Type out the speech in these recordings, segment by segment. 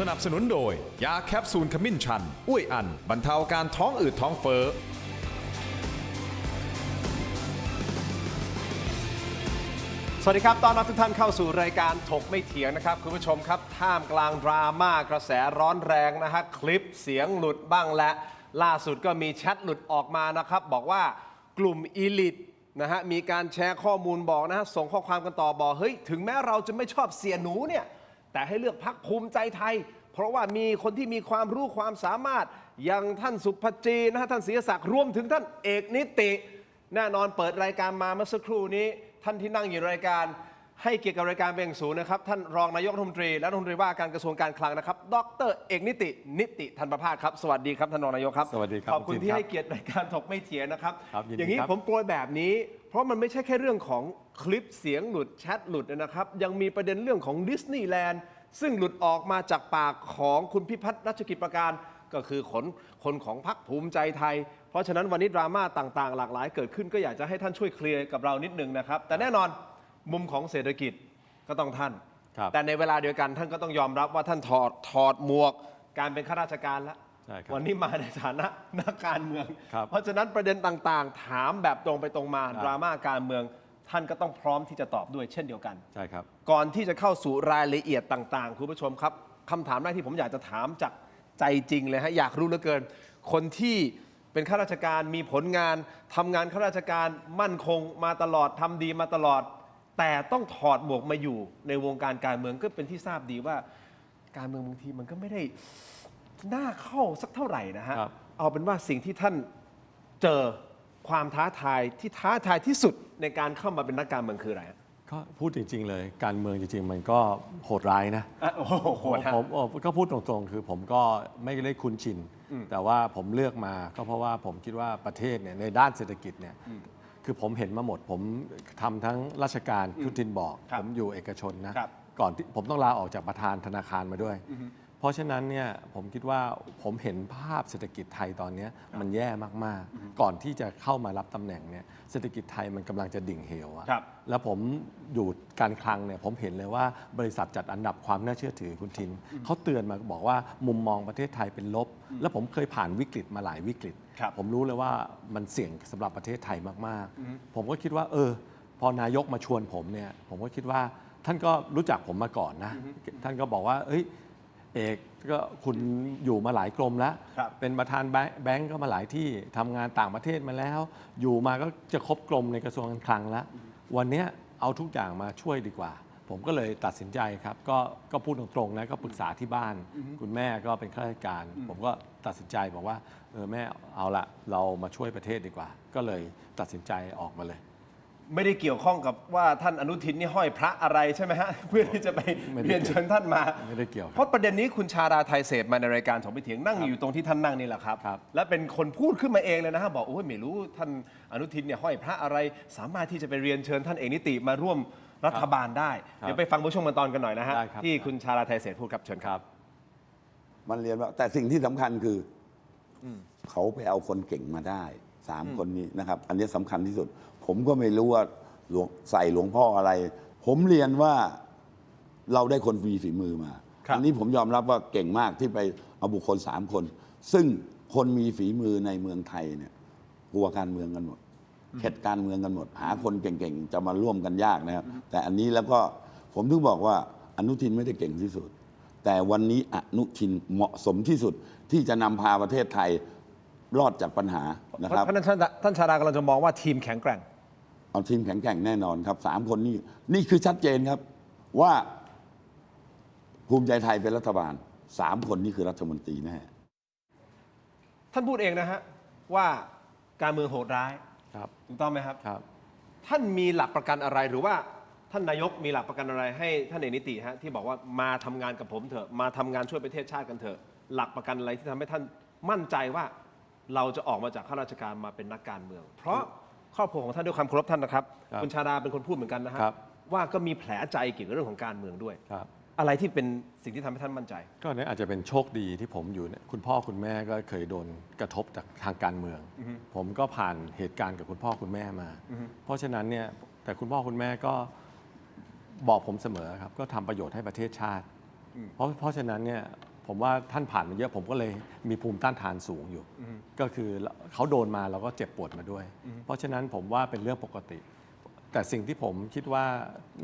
สนับสนุนโดยยาแคปซูลขมิ้นชันอุ้ยอันบรรเทาการท้องอืดท้องเฟ้อสวัสดีครับต้อนรับทุกท่านเข้าสู่รายการถกไม่เถียงนะครับคุณผู้ชมครับท่ามกลางดราม่ากระแสร้อนแรงนะฮะคลิปเสียงหลุดบ้างและล่าสุดก็มีแชทหลุดออกมานะครับบอกว่ากลุ่มอีลิทนะฮะมีการแชร์ข้อมูลบอกนะฮะส่งข้อความกันต่อบอกเฮ้ยถึงแม้เราจะไม่ชอบเสียหนูเนี่ยแต่ให้เลือกพรรคภูมิใจไทยเพราะว่ามีคนที่มีความรู้ความสามารถอย่างท่านสุภจีนะฮะท่านศรีศักดิ์รวมถึงท่านเอกนิติแน่นอนเปิดรายการมาเมื่อสักครู่นี้ท่านที่นั่งอยู่ในรายการให้เกียรติกับรายการเป็นอย่างสูงนะครับท่านรองนายกรัฐมนตรีและรัฐมนตรีว่าการกระทรวงการคลังนะครับดร.เอกนิติธันประภาสครับสวัสดีครับท่านรองนายกครับ สวัสดีครับ ขอบคุณที่ให้เกียรติรายการถกไม่เถียงนะครับ ครับยินดี อย่างนี้ ครับ ผมโปรยแบบนี้เพราะมันไม่ใช่แค่เรื่องของคลิปเสียงหลุดแชทหลุดนะครับยังมีประเด็นเรื่องของดิสนีย์แลนด์ซึ่งหลุดออกมาจากปากของคุณพิพัฒน์รัชกิจประการก็คือคนของพรรคภูมิใจไทยเพราะฉะนั้นวันนี้ดราม่าต่างๆหลากหลายเกิดขึ้นก็อยากจะให้ท่านช่วยเคลียร์กับเรานิดนึงนะครับแต่แน่นอนมุมของเศรษฐกิจก็ต้องท่าน ครับ แต่ในเวลาเดียวกันท่านก็ต้องยอมรับว่าท่านถอดหมวกการเป็นข้าราชการแล้ว ใช่ครับ วันนี้มาในฐานะนักการเมือง ครับ เพราะฉะนั้นประเด็นต่างๆ ถามแบบตรงไปตรงมา ครับ ดราม่าการเมืองท่านก็ต้องพร้อมที่จะตอบด้วยเช่นเดียวกัน ใช่ครับ ก่อนที่จะเข้าสู่รายละเอียดต่างๆคุณผู้ชมครับคำถามแรกที่ผมอยากจะถามจากใจจริงเลยฮะอยากรู้เหลือเกิน คนที่เป็นข้าราชการมีผลงานทำงานข้าราชการมั่นคงมาตลอดทำดีมาตลอด แต่ต้องถอดหมวกมาอยู่ในวงการการเมืองก็เป็นที่ทราบดีว่า การเมืองบางทีมันก็ไม่ได้น่าเข้าสักเท่าไหร่นะฮะ ครับ เอาเป็นว่าสิ่งที่ท่านเจอความท้าทายที่ท้าทายที่สุดในการเข้ามาเป็นนักการเมืองคืออะไรฮะ ก็พูดจริง ๆ เลย การเมืองจริง ๆ มันก็โหดร้ายนะ โอ้โหโหดฮะ ผมก็พูดตรงๆ คือผมก็ไม่ได้คุ้นชิน แต่ว่าผมเลือกมาก็เพราะว่าผมคิดว่าประเทศเนี่ยในด้านเศรษฐกิจเนี่ยคือผมเห็นมาหมด ผมทำทั้งราชการคุณทินบอก ครับ ผมอยู่เอกชนนะ ครับ ก่อนที่ผมต้องลาออกจากประธานธนาคารมาด้วย เพราะฉะนั้นเนี่ยผมคิดว่าผมเห็นภาพเศรษฐกิจไทยตอนนี้มันแย่มากๆ ก่อนที่จะเข้ามารับตำแหน่งเนี่ยเศรษฐกิจไทยมันกำลังจะดิ่งเหวอะ ครับ แล้วผมอยู่การคลังเนี่ยผมเห็นเลยว่าบริษัทจัดอันดับความน่าเชื่อถือคุณทินเขาเตือนมาบอกว่ามุมมองประเทศไทยเป็นลบ แล้วผมเคยผ่านวิกฤตมาหลายวิกฤต ครับ ผมรู้เลยว่ามันเสี่ยงสำหรับประเทศไทยมากๆ ผมก็คิดว่าพอนายกมาชวนผมเนี่ยผมก็คิดว่าท่านก็รู้จักผมมาก่อนนะท่านก็บอกว่าเอกก็คุณอยู่มาหลายกรมแล้ว ครับ เป็นประธานแบงก์ก็มาหลายที่ทำงานต่างประเทศมาแล้ว อยู่มาก็จะครบกรมในกระทรวงการคลังแล้ว วันเนี้ยเอาทุกอย่างมาช่วยดีกว่า ผมก็เลยตัดสินใจครับ ก็พูดตรงๆนะก็ปรึกษาที่บ้าน คุณแม่ก็เป็นข้าราชการ ผมก็ตัดสินใจบอกว่าแม่เอาละเรามาช่วยประเทศดีกว่า ก็เลยตัดสินใจออกมาเลย ไม่ได้เกี่ยวข้องกับว่าท่านอนุทินนี่ห้อยพระอะไรใช่ไหมฮะ เพื่อที่จะไป ไม่ได้ เรียนเชิญท่านมา ไม่ได้เกี่ยวครับ เพราะประเด็นนี้คุณชาดาไทยเศรษฐ์มาในรายการถกไม่เถียงนั่งอยู่ตรงที่ท่านนั่งนี่แหละครับ ครับ และเป็นคนพูดขึ้นมาเองเลยนะฮะบอกโอ้ยไม่รู้ท่านอนุทินเนี่ยห้อยพระอะไร สามารถที่จะไปเรียนเชิญท่านเอกนิติมาร่วมรัฐบาลได้ เดี๋ยวไปฟังผู้ชมกันตอนกันหน่อยนะฮะ ได้ครับ ที่คุณชาดาไทยเศรษฐ์พูดครับเชิญครับ มันเรียนว่าแต่สิ่งที่สำคัญคืออเขาไปเอาคนเก่งมาได้3 คนนี้นะครับ อันนี้สำคัญที่สุด ผมก็ไม่รู้ว่าใส่หลวงพ่ออะไร ผมเรียนว่าเราได้คนมีฝีมือมา ครับ อันี้ผมยอมรับว่าเก่งมากที่ไปเอาบุคคล3 คน ซึ่งคนมีฝีมือในเมืองไทยเนี่ยกลัวการเมืองกันหมดเข็ดการเมืองกันหมด หาคนเก่งๆจะมาร่วมกันยากนะครับ แต่อันนี้แล้วก็ผมถึงบอกว่าอนุทินไม่ได้เก่งที่สุด แต่วันนี้อนุทินเหมาะสมที่สุดที่จะนำพาประเทศไทยรอดจากปัญหานะครับ เพราะฉะนั้นท่านชาดากำลังจะมองว่าทีมแข็งแกร่ง เอาทีมแข็งแกร่งแน่นอนครับ3 คนนี้นี่คือชัดเจนครับว่าภูมิใจไทยเป็นรัฐบาล3 คนนี้คือรัฐมนตรีแน่ ท่านพูดเองนะฮะว่าการเมืองโหดร้าย ครับ ถูกต้องไหมครับ ครับ ท่านมีหลักประกันอะไรหรือว่าท่านนายกมีหลักประกันอะไรให้ท่านเอกนิติฮะที่บอกว่ามาทำงานกับผมเถอะมาทำงานช่วยประเทศชาติกันเถอะหลักประกันอะไรที่ทำให้ท่านมั่นใจว่าเราจะออกมาจากข้าราชการมาเป็นนักการเมือง เพราะครอบครัวของท่านด้วยความเคารพท่านนะครับ ครับ คุณชาดาเป็นคนพูดเหมือนกันนะฮะ ครับ ว่าก็มีแผลใจเกี่ยวกับเรื่องของการเมืองด้วย ครับ อะไรที่เป็นสิ่งที่ทำให้ท่านมั่นใจ ก็เนี่ยอาจจะเป็นโชคดีที่ผมอยู่เนี่ยคุณพ่อคุณแม่ก็เคยโดนกระทบจากทางการเมือง ผมก็ผ่านเหตุการณ์กับคุณพ่อคุณแม่มา เพราะฉะนั้นเนี่ยแต่คุณพ่อคุณแม่ก็บอกผมเสมอครับก็ทำประโยชน์ให้ประเทศชาติ เพราะฉะนั้นเนี่ยผมว่าท่านผ่านมาเยอะผมก็เลยมีภูมิต้านทานสูงอยู่ ก็คือเขาโดนมาเราก็เจ็บปวดมาด้วย เพราะฉะนั้นผมว่าเป็นเรื่องปกติ แต่สิ่งที่ผมคิดว่า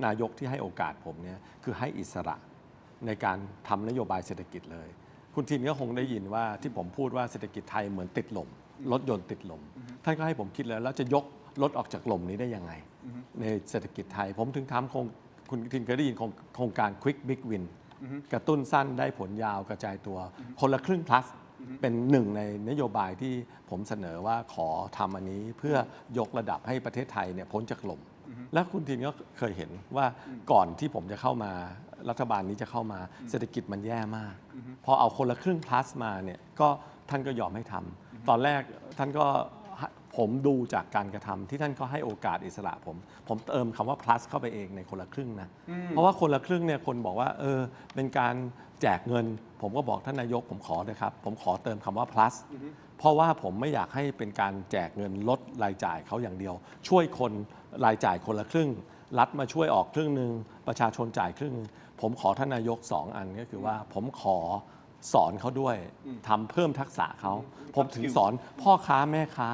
นายกที่ให้โอกาสผมเนี่ยคือให้อิสระในการทำนโยบายเศรษฐกิจเลย คุณทินก็คงได้ยินว่าที่ผมพูดว่าเศรษฐกิจไทยเหมือนติดลมรถยนต์ติดลมท่านก็ให้ผมคิดแล้วจะยกรถออกจากลมนี้ได้ยังไงในเศรษฐกิจไทยผมถึงทำคุณทินเคยได้ยินโครงการ Quick Big Win กระตุ้นสั้นได้ผลยาวกระจายตัวคนละครึ่ง plus เป็นหนึ่งในนโยบายที่ผมเสนอว่าขอทำอันนี้เพื่อยกระดับให้ประเทศไทยเนี่ยพ้นจากลมและคุณทินก็เคยเห็นว่าก่อนที่ผมจะเข้ามารัฐบาลนี้จะเข้ามาเศรษฐกิจมันแย่มากพอเอาคนละครึ่ง plus มาเนี่ยก็ท่านก็ยอมให้ทำตอนแรกท่านก็ผมดูจากการกระทำที่ท่านก็ให้โอกาสอิสระผมเติมคำว่า plus เข้าไปเองในคนละครึ่งนะเพราะว่าคนละครึ่งเนี่ยคนบอกว่าเป็นการแจกเงินผมก็บอกท่านนายกผมขอเลยครับผมขอเติมคำว่า plus เพราะว่าผมไม่อยากให้เป็นการแจกเงินลดรายจ่ายเขาอย่างเดียวช่วยคนรายจ่ายคนละครึ่งรัฐมาช่วยออกครึ่งนึงประชาชนจ่ายครึ่งนึงผมขอท่านนายก2อันก็คือว่าผมขอสอนเขาด้วยทำเพิ่มทักษะเขาผมถึงสอนพ่อค้าแม่ค้า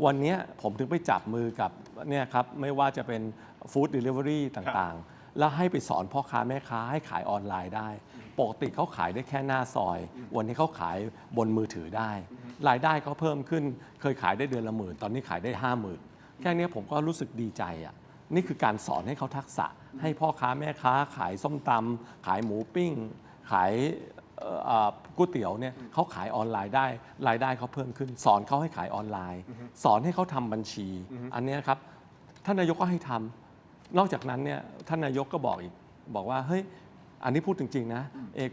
วันนี้ผมถึงไปจับมือกับเนี่ยครับไม่ว่าจะเป็นฟู้ดเดลิเวอรี่ต่างๆแล้วให้ไปสอนพ่อค้าแม่ค้าให้ขายออนไลน์ได้ปกติเขาขายได้แค่หน้าซอยวันนี้เขาขายบนมือถือได้รายได้เขาเพิ่มขึ้นเคยขายได้เดือนละ10,000ตอนนี้ขายได้ 50,000แค่นี้ผมก็รู้สึกดีใจอ่ะนี่คือการสอนให้เขาทักษะให้พ่อค้าแม่ค้าขายส้มตำขายหมูปิ้งขายก๋วยเตี๋ยวเนี่ยเขาขายออนไลน์ได้รายได้เขาเพิ่มขึ้นสอนเขาให้ขายออนไลน์สอนให้เขาทำบัญชีอันนี้ครับท่านนายกก็ให้ทำนอกจากนั้นเนี่ยท่านนายกก็บอกว่าเฮ้ยอันนี้พูดจริงๆนะ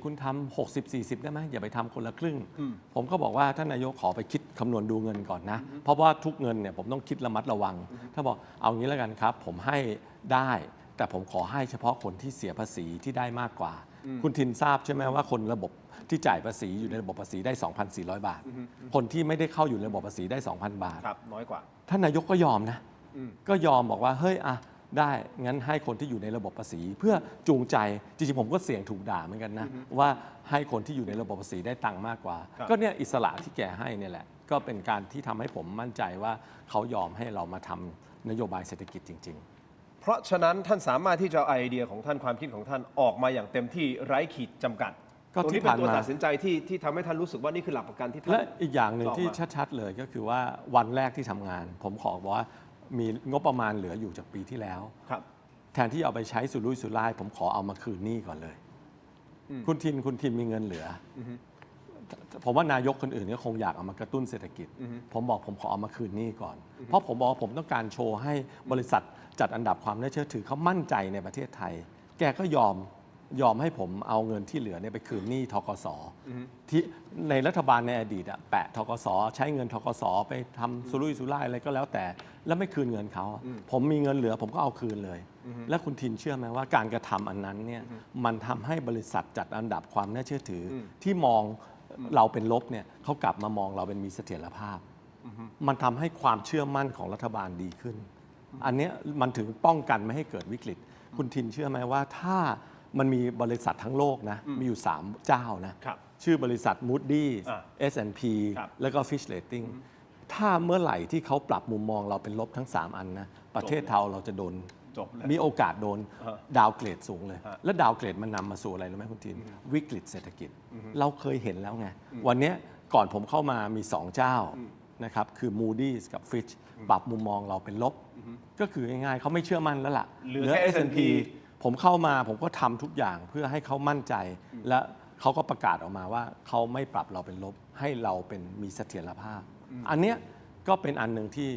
คุณทำ60-40ได้ไหมอย่าไปทำคนละครึ่งผมก็บอกว่าท่านนายกขอไปคิดคำนวณดูเงินก่อนนะเพราะว่าทุกเงินเนี่ยผมต้องคิดระมัดระวังถ้าบอกเอางี้แล้วกันครับผมให้ได้แต่ผมขอให้เฉพาะคนที่เสียภาษีที่ได้มากกว่าคุณทินทราบใช่ไหมว่าคนระบบที่จ่ายภาษีอยู่ในระบบภาษีได้ 2,400 บาทคนที่ไม่ได้เข้าอยู่ในระบบภาษีได้ 2,000 บาทครับน้อยกว่าท่านนายกก็ยอมนะก็ยอมบอกว่าเฮ้ยได้งั้นให้คนที่อยู่ในระบบภาษีเพื่อจูงใจจริงๆผมก็เสี่ยงถูกด่าเหมือนกันนะว่าให้คนที่อยู่ในระบบภาษีได้ตังค์มากกว่าก็เนี่ยอิสระที่แกให้เนี่ยแหละก็เป็นการที่ทำให้ผมมั่นใจว่าเขายอมให้เรามาทำนโยบายเศรษฐกิจจริงๆเพราะฉะนั้นท่านสามารถที่จะเอาไอเดียของท่านความคิดของท่านออกมาอย่างเต็มที่ไร้ขีดจำกัดตรงนี้เป็นตัวตัดสินใจที่ทำให้ท่านรู้สึกว่านี่คือหลักประกันที่ท่านและอีกอย่างหนึ่งที่ชัดๆเลยก็คือว่าวันแรกที่ทำงานผมขอบอกว่ามีงบประมาณเหลืออยู่จากปีที่แล้วแทนที่เอาไปใช้สุรุ่ยสุร่ายผมขอเอามาคืนหนี้ก่อนเลยคุณทินมีเงินเหลือผมว่านายกคนอื่นก็คงอยากเอามากระตุ้นเศรษฐกิจผมบอกผมขอเอามาคืนหนี้ก่อนเพราะผมบอกผมต้องการโชว์ให้บริษัทจัดอันดับความน่าเชื่อถือเขามั่นใจในประเทศไทยแกก็ยอมให้ผมเอาเงินที่เหลือเนี่ยไปคืนหนี้ธกสที่ในรัฐบาลในอดีตแปะธกสใช้เงินธกสไปทำสุรุ่ยสุร่ายอะไรก็แล้วแต่แล้วไม่คืนเงินเขาผมมีเงินเหลือผมก็เอาคืนเลยและคุณทินเชื่อไหมว่าการกระทำอันนั้นเนี่ยมันทำให้บริษัทจัดอันดับความน่าเชื่อถือที่มองเราเป็นลบเนี่ยเขากลับมามองเราเป็นมีเสถียรภาพมันทำให้ความเชื่อมั่นของรัฐบาลดีขึ้นอันนี้มันถึงป้องกันไม่ให้เกิดวิกฤตคุณทินเชื่อไหมว่าถ้ามันมีบริษัททั้งโลกนะมีอยู่3เจ้านะชื่อบริษัท Moody's S&P แล้วก็ Fitch Rating ถ้าเมื่อไหร่ที่เขาปรับมุมมองเราเป็นลบทั้ง3อันนะประเทศเราจะโดนมีโอกาสโดนดาวเกรดสูงเลยและดาวเกรดมันนำมาสู่อะไรรู้ไหมคุณทินวิกฤตเศรษฐกิจเราเคยเห็นแล้วไงวันนี้ก่อนผมเข้ามามี2เจ้านะครับคือ Moody's กับ Fitch ปรับมุมมองเราเป็นลบก็คือง่ายๆเขาไม่เชื่อมั่นแล้วล่ะเหลือ S&Pผมเข้ามาผมก็ทำทุกอย่างเพื่อให้เขามั่นใจและเขาก็ประกาศออกมาว่าเขาไม่ปรับเราเป็นลบให้เราเป็นมีเสถียรภาพอันเนี้ยก็เป็นอันหนึ่งที่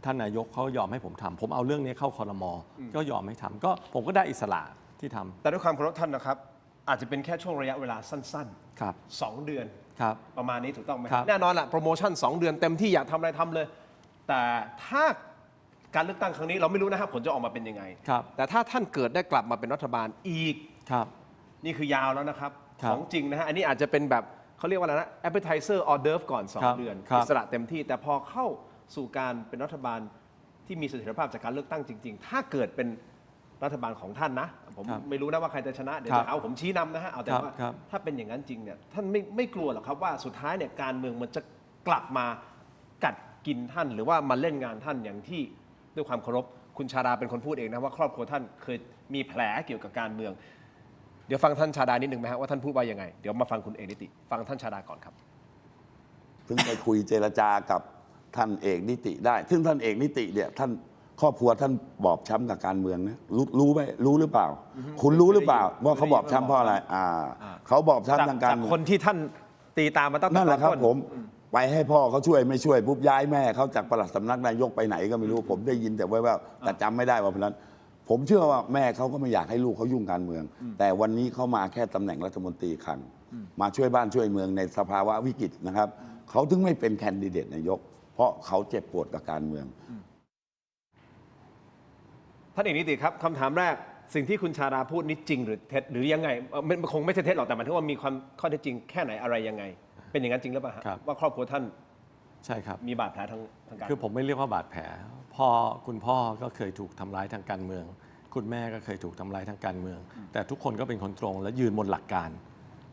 ท่านนายกเขายอมให้ผมทำผมเอาเรื่องนี้เข้าครม.ก็ยอมให้ทำก็ผมก็ได้อิสระที่ทำแต่ด้วยความเคารพท่านนะครับอาจจะเป็นแค่ช่วงระยะเวลาสั้นๆครับ2 เดือนครับประมาณนี้ถูกต้องไหมแน่นอนแหละโปรโมชั่น2 เดือนเต็มที่อยากทำอะไรทำเลยแต่ถ้าการเลือกตั้งครั้งนี้เราไม่รู้นะครับผลจะออกมาเป็นยังไงแต่ถ้าท่านเกิดได้กลับมาเป็นรัฐบาลอีกนี่คือยาวแล้วนะครับของจริงนะฮะอันนี้อาจจะเป็นแบบเขาเรียกว่าอะไรนะ appetizer hors d'oeuvre ก่อน2 เดือนอิสระเต็มที่แต่พอเข้าสู่การเป็นรัฐบาลที่มีเสถียรภาพจากการเลือกตั้งจริงๆถ้าเกิดเป็น รัฐบาลของท่านนะผม ครับ ไม่รู้นะว่าใครจะชนะเดี๋ยว ครับ จะเอาผมชี้นำนะฮะเอาแต่ ครับ ว่า ครับ ถ้าเป็นอย่างนั้นจริงเนี่ยท่านไม่กลัวหรอกครับว่าสุดท้ายเนี่ยการเมืองมันจะกลับมากัดกินท่าน หรือว่ามาเล่นงานท่านอย่างที่ด้วยความเคารพคุณชาดาเป็นคนพูดเองนะว่าครอบครัวท่านเคยมีแผลเกี่ยวกับการเมือง เดี๋ยวฟังท่านชาดานิดหนึ่งไหมฮะว่าท่านพูดว่ายังไงเดี๋ยวมาฟังคุณเอกนิติฟังท่านชาดาก่อนครับ ถึงไปคุยเจรจากับท่านเอกนิติได้ ซึ่งท่านเอกนิติเนี่ยท่านครอบครัวท่านบอบช้ำกับการเมืองนะรู้ไหมรู้หรือเปล่า คุณรู้หรือเปล่า ว่าเขาบอบช้ำเพราะอะไรเขาบอบช้ำทางการ จาก เมือง คนที่ท่านตีตามมาตั้งแต่ นั่นแหละครับ ตอนต้น ผมไปให้พ่อเขาช่วยไม่ช่วยปุ๊บย้ายแม่เขาจากปลัดสำนักนายกไปไหนก็ไม่รู้ผมได้ยินแต่แว่วๆแต่จำไม่ได้ว่าเพราะนั้น ผมเชื่อว่าแม่เขาก็ไม่อยากให้ลูกเขายุ่งการเมือง แต่วันนี้เขามาแค่ตำแหน่งรัฐมนตรีคลังมาช่วยบ้านช่วยเมืองในสภาวะวิกฤตนะครับเขาถึงไม่เป็นแคนดิเดตนายก เพราะเขาเจ็บปวดกับการเมือง ท่านเอกนิติครับคำถามแรกสิ่งที่คุณชาดาพูดนี่จริงหรือเท็จหรือยังไงมันคงไม่ใช่เท็จหรอกแต่หมายถึงว่ามีความข้อเท็จจริงแค่ไหนอะไรยังไง เป็นอย่างนั้นจริงหรือเปล่าฮะ ครับ ว่าครอบครัวท่าน ใช่ครับ มีบาดแผลทางการ คือผมไม่เรียกว่าบาดแผลคุณพ่อก็เคยถูกทำร้ายทางการเมือง คุณแม่ก็เคยถูกทำร้ายทางการเมือง แต่ทุกคนก็เป็นคนตรงและยืนบนหลักการ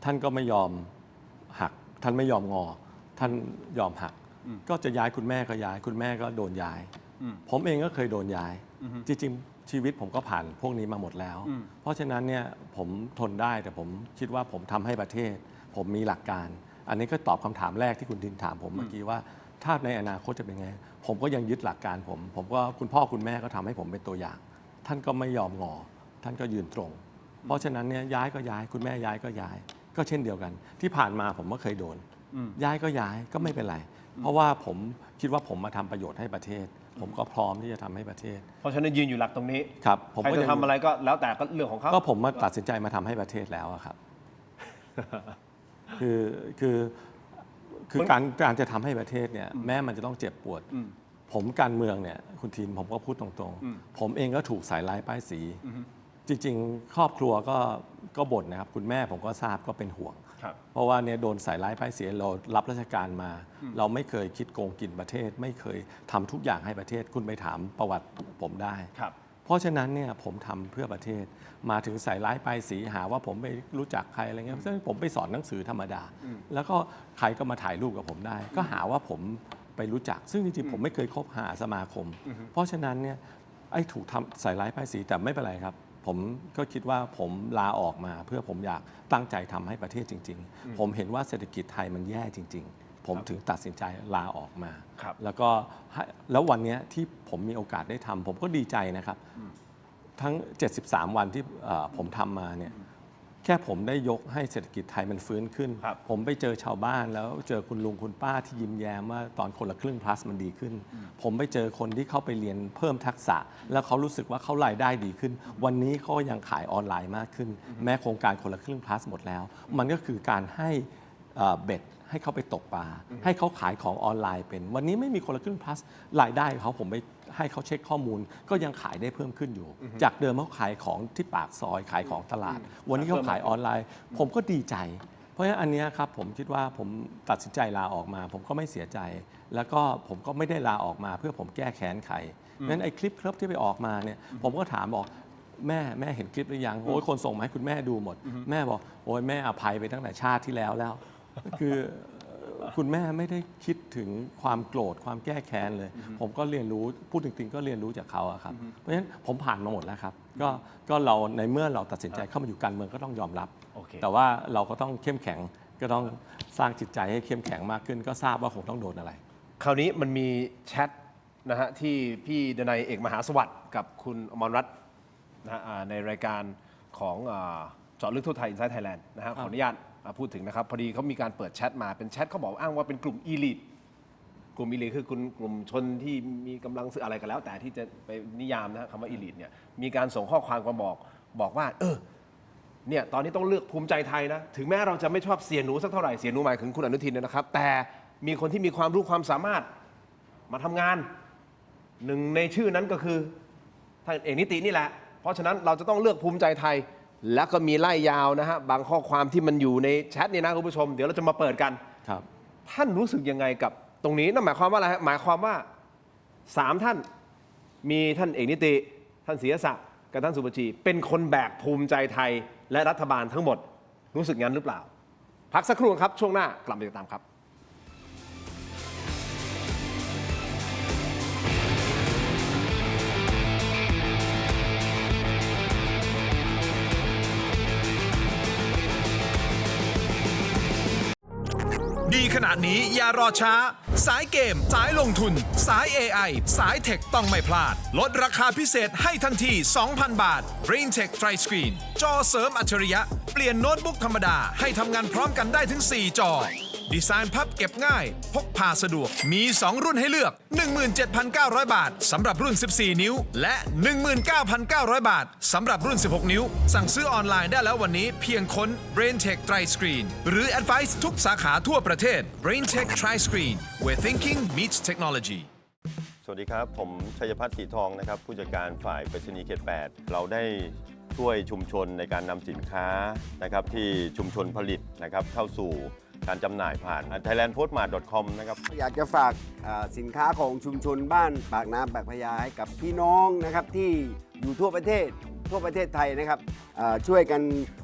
ท่านก็ไม่ยอมหัก ท่านไม่ยอมงอ ท่านยอมหัก ก็จะย้ายคุณแม่ก็ย้าย คุณแม่ก็โดนย้าย ผมเองก็เคยโดนย้าย จริงๆชีวิตผมก็ผ่านพวกนี้มาหมดแล้ว เพราะฉะนั้นเนี่ยผมทนได้แต่ผมคิดว่าผมทำให้ประเทศ ผมมีหลักการ อันนี้ก็ตอบคำถามแรกที่คุณทินถามผมเมื่อกี้ว่าถ้าในอนาคตจะเป็นไง ผมก็ยังยึดหลักการผมก็คุณพ่อคุณแม่ก็ทำให้ผมเป็นตัวอย่าง ท่านก็ไม่ยอมงอ ท่านก็ยืนตรง เพราะฉะนั้นเนี่ยย้ายก็ย้าย คุณแม่ย้ายก็ย้าย ก็เช่นเดียวกัน ที่ผ่านมาผมก็เคยโดน ย้ายก็ย้ายก็ไม่เป็นไร เพราะว่าผมคิดว่าผมมาทำประโยชน์ให้ประเทศ ผมก็พร้อมที่จะทำให้ประเทศ เพราะฉะนั้นยืนอยู่หลักตรงนี้ ครับผม ใคร ก็ จะ ยัง ทำอะไรก็แล้วแต่ก็เรื่องของเขา ก็ผมมาตัดสินใจมาทำให้ประเทศแล้วอะครับ คือการจะทำให้ประเทศเนี่ยแม้มันจะต้องเจ็บปวด ผมการเมืองเนี่ยคุณทีนผมก็พูดตรงๆ ผมเองก็ถูกใส่ร้ายป้ายสี จริงๆ ครอบครัวก็บ่นนะครับ คุณแม่ผมก็ทราบก็เป็นห่วง ครับ เพราะว่าเนี่ยโดนใส่ร้ายป้ายสีเรารับราชการมา เราไม่เคยคิดโกงกินประเทศ ไม่เคยทำทุกอย่างให้ประเทศ คุณไปถามประวัติผมได้ ครับ เพราะฉะนั้นเนี่ยผมทำเพื่อประเทศมาถึงใส่ร้ายป้ายสีหาว่าผมไม่รู้จักใครอะไรเงี้ยซึ่งผมไปสอนหนังสือธรรมดา แล้วก็ใครก็มาถ่ายรูปกับผมได้ ก็หาว่าผมไปรู้จัก ซึ่งจริงๆผมไม่เคยคบหาสมาคม เพราะฉะนั้นเนี่ยไอ้ถูกทำใส่ร้ายป้ายสีแต่ไม่เป็นไรครับ ผมก็คิดว่าผมลาออกมาเพื่อผมอยากตั้งใจทำให้ประเทศจริง ๆ ผมเห็นว่าเศรษฐกิจไทยมันแย่จริง ๆ ผมถึงตัดสินใจลาออกมา ครับ แล้ววันเนี้ยที่ผมมีโอกาสได้ทำผมก็ดีใจนะครับ ทั้ง 73 วันที่ผมทำมาเนี่ยแค่ผมได้ยกให้เศรษฐกิจไทยมันฟื้นขึ้น ครับ ผมไปเจอชาวบ้านแล้วเจอคุณลุงคุณป้าที่ยิ้มแย้มว่าตอนคนละครึ่ง plus มันดีขึ้น ผมไปเจอคนที่เข้าไปเรียนเพิ่มทักษะ แล้วเขารู้สึกว่าเขารายได้ดีขึ้น วันนี้เขายังขายออนไลน์มากขึ้น แม้โครงการคนละครึ่ง plus หมดแล้ว มันก็คือการให้เบ็ดให้เขาไปตกปลาให้เขาขายของออนไลน์เป็น วันนี้ไม่มีคนละครึ่ง plus รายได้เขาผมไปให้เขาเช็คข้อมูล ก็ยังขายได้เพิ่มขึ้นอยู่ จากเดิมเขาขายของที่ปากซอยขายของตลาด วันนี้เขาขายออนไลน์ ผมก็ดีใจ เพราะฉะนั้นอันเนี้ยครับผมคิดว่าผมตัดสินใจลาออกมา ผมก็ไม่เสียใจ แล้วก็ผมก็ไม่ได้ลาออกมาเพื่อผมแก้แค้นใครงั้นไอ้คลิปที่ไปออกมาเนี่ยผมก็ถามบอกแม่เห็นคลิปหรือยังโอ้ยคนส่งมาให้คุณแม่ดูหมด แม่บอกโอ้ยแม่อภัยไปตั้งแต่ชาติที่แล้ว คือคุณแม่ไม่ได้คิดถึงความโกรธความแก้แค้นเลย ผมก็เรียนรู้พูดจริงๆก็เรียนรู้จากเขาอะครับ เพราะฉะนั้นผมผ่านมาหมดแล้วครับ ก็เราในเมื่อเราตัดสินใจเข้ามาอยู่การเมืองก็ต้องยอมรับ โอเค แต่ว่าเราก็ต้องเข้มแข็งก็ต้องสร้างจิตใจให้เข้มแข็งมากขึ้น ก็ทราบว่าคงต้องโดนอะไร คราวนี้มันมีแชทนะฮะที่พี่ดนัยเอกมหาสวัสดิ์กับคุณอมรรัตน์นะฮะในรายการของเจาะลึกทั่วไทย Inside Thailand นะฮะขออนุญาตพูดถึงนะครับ พอดีเขามีการเปิดแชทมาเป็นแชทเขาบอกอ้างว่าเป็นกลุ่มอีลิทกลุ่มอีลิทคือกลุ่มชนที่มีกำลังซื้ออะไรกันแล้ว แต่ที่จะไปนิยามนะฮะคำว่าอีลิทเนี่ยมีการส่งข้อความมาบอกว่าเนี่ยตอนนี้ต้องเลือกภูมิใจไทยนะถึงแม้เราจะไม่ชอบเสียหนูสักเท่าไหร่เสียหนูหมายถึงคุณอนุทินนะครับ แต่มีคนที่มีความรู้ความสามารถมาทำงานหนึ่งในชื่อนั้นก็คือท่านเอกนิตินี่แหละเพราะฉะนั้นเราจะต้องเลือกภูมิใจไทยแล้วก็มีไล่ยาวนะฮะบางข้อความที่มันอยู่ในแชทนี่นะคุณผู้ชมเดี๋ยวเราจะมาเปิดกัน ครับ ท่านรู้สึกยังไงกับตรงนี้นั่นหมายความว่าอะไรฮะหมายความว่า3ท่านมีท่านเอกนิติท่านศิรศักดิ์ กับท่านสุภชีเป็นคนแบกภูมิใจไทยและรัฐบาลทั้งหมดรู้สึกงั้นหรือเปล่าพักสักครู่ครับช่วงหน้ากลับมาติดตามครับดีขนาดนี้อย่ารอช้า สายเกม สายลงทุน สาย AI สายเทคต้องไม่พลาด ลดราคาพิเศษให้ทันที 2,000 บาท BrainTech Tri Screen จอเสริมอัจฉริยะ เปลี่ยนโน้ตบุ๊กธรรมดาให้ทำงานพร้อมกันได้ถึง 4 จอ ดีไซน์พับเก็บง่าย พกพาสะดวก มี 2 รุ่นให้เลือก 17,900 บาทสำหรับรุ่น 14 นิ้ว และ 19,900 บาทสำหรับรุ่น 16 นิ้ว สั่งซื้อออนไลน์ได้แล้ววันนี้เพียงค้น BrainTech Tri Screen หรือ Advice ทุกสาขาทั่วประเทศ BrainTech Tri Screen where thinking meets technology สวัสดีครับ ผมชัยพัฒน์สีทองนะครับผู้จัดการฝ่ายไปรษณีย์เขต 8 เราได้ช่วยชุมชนในการนำสินค้านะครับที่ชุมชนผลิตนะครับเข้าสู่การจำหน่ายผ่าน thailandpostmart.com นะครับ อยากจะฝากสินค้าของชุมชนบ้านปากน้ำปากพญาให้กับพี่น้องนะครับที่อยู่ทั่วประเทศไทยนะครับช่วยกัน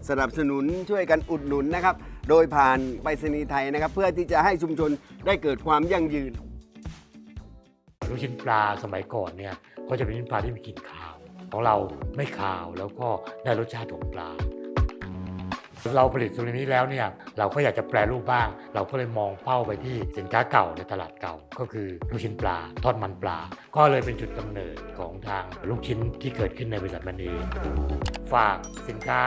สนับสนุนช่วยกันอุดหนุนนะครับโดยผ่านไปรษณีย์ไทยนะครับเพื่อที่จะให้ชุมชนได้เกิดความยั่งยืน ลูกชิ้นปลาสมัยก่อนเนี่ยก็จะเป็นลูกชิ้นปลาที่มีกลิ่นคาวของเราไม่คาวแล้วก็ได้รสชาติของปลาเราผลิตตรงนี้แล้วเนี่ยเราก็อยากจะแปรรูปบ้างเราก็เลยมองเป้าไปที่สินค้าเก่าในตลาดเก่าก็คือลูกชิ้นปลาทอดมันปลาก็เลยเป็นจุดกำเนิดของทางลูกชิ้นที่เกิดขึ้นในบริษัทแมนนีฝากสินค้า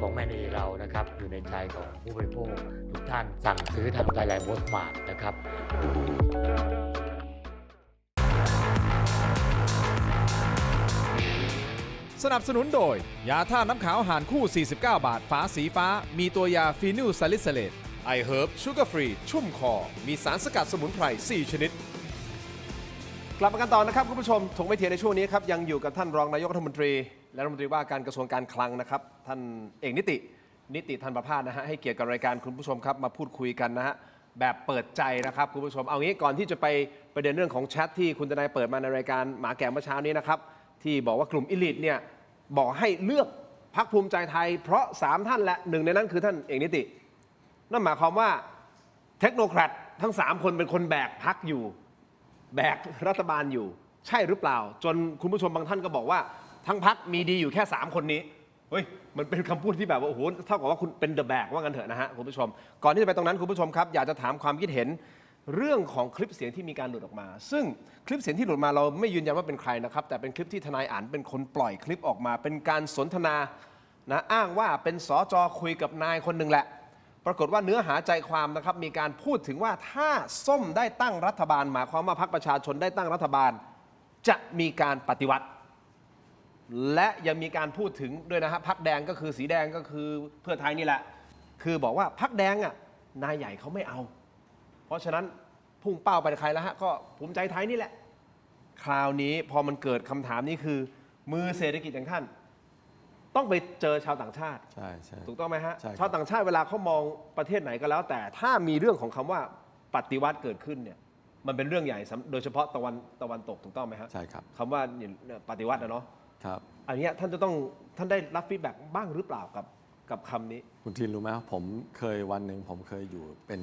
ของแมนนีเรานะครับอยู่ในใจของผู้บริโภคทุกท่านสั่งซื้อทาง Thailand Postmart นะครับ สนับสนุนโดย ยาท่าน้ำขาวหารคู่ 49 บาท ฝาสีฟ้า มีตัวยาฟีนิลซาลิซาเลตไอเฮิร์บชูการ์ฟรี ชุ่มคอ มีสารสกัดสมุนไพร 4 ชนิด กลับมากันต่อนะครับคุณผู้ชมถกไม่เถียงในช่วงนี้ครับยังอยู่กับท่านรองนายกรัฐมนตรีและรัฐมนตรีว่าการกระทรวงการคลังนะครับท่านเอกนิติธันประภาสนะฮะให้เกียรติกับรายการคุณผู้ชมครับมาพูดคุยกันนะฮะแบบเปิดใจนะครับคุณผู้ชมเอางี้ก่อนที่จะไปประเด็นเรื่องของแชทที่คุณทนายเปิดมาในรายการหมาแก่เมื่อเช้านี้นะครับที่บอกว่ากลุ่มอิลิทเนี่ยบอกให้เลือกพรรคภูมิใจไทยเพราะ3ท่านและหนึ่งในนั้นคือท่านเอกนิตินั่นหมายความว่าเทคโนแครตทั้ง3คนเป็นคนแบกพรรคอยู่แบกรัฐบาลอยู่ใช่หรือเปล่าจนคุณผู้ชมบางท่านก็บอกว่าทั้งพรรคมีดีอยู่แค่3คนนี้เฮ้ยมันเป็นคำพูดที่แบบว่าโอ้โหเท่ากับว่าคุณเป็นเดอะแบกว่ากันเถอะนะฮะคุณผู้ชมก่อนที่จะไปตรงนั้นคุณผู้ชมครับอยากจะถามความคิดเห็นเรื่องของคลิปเสียงที่มีการหลุดออกมาซึ่งคลิปเสียงที่หลุดมาเราไม่ยืนยันว่าเป็นใครนะครับแต่เป็นคลิปที่ทนายอั๋นเป็นคนปล่อยคลิปออกมาเป็นการสนทนานะอ้างว่าเป็นสจ.คุยกับนายคนหนึ่งแหละปรากฏว่าเนื้อหาใจความนะครับมีการพูดถึงว่าถ้าส้มได้ตั้งรัฐบาลหมายความว่าพรรคประชาชนได้ตั้งรัฐบาลจะมีการปฏิวัติและยังมีการพูดถึงด้วยนะฮะพรรคแดงก็คือสีแดงก็คือเพื่อไทยนี่แหละคือบอกว่าพรรคแดงอ่ะนายใหญ่เขาไม่เอาเพราะฉะนั้นพุ่งเป้าไปใครแล้วฮะก็ภูมิใจไทยนี่แหละคราวนี้พอมันเกิดคำถามนี้คือมือเศรษฐกิจอย่างท่านต้องไปเจอชาวต่างชาติใช่ใช่ ถูกต้องไหมฮะ ใช่ครับ ชาวต่างชาติเวลาเขามองประเทศไหนก็แล้วแต่ถ้ามีเรื่องของคำว่าปฏิวัติเกิดขึ้นเนี่ยมันเป็นเรื่องใหญ่โดยเฉพาะตะวันตกถูกต้องไหมฮะ ใช่ครับ คำว่าปฏิวัตินะเนาะ ครับ อันนี้ท่านจะต้องท่านได้รับฟีดแบ็กบ้างหรือเปล่ากับคำนี้ คุณทินรู้ไหมว่าผมเคยวันหนึ่งผมเคยอยู่เป็น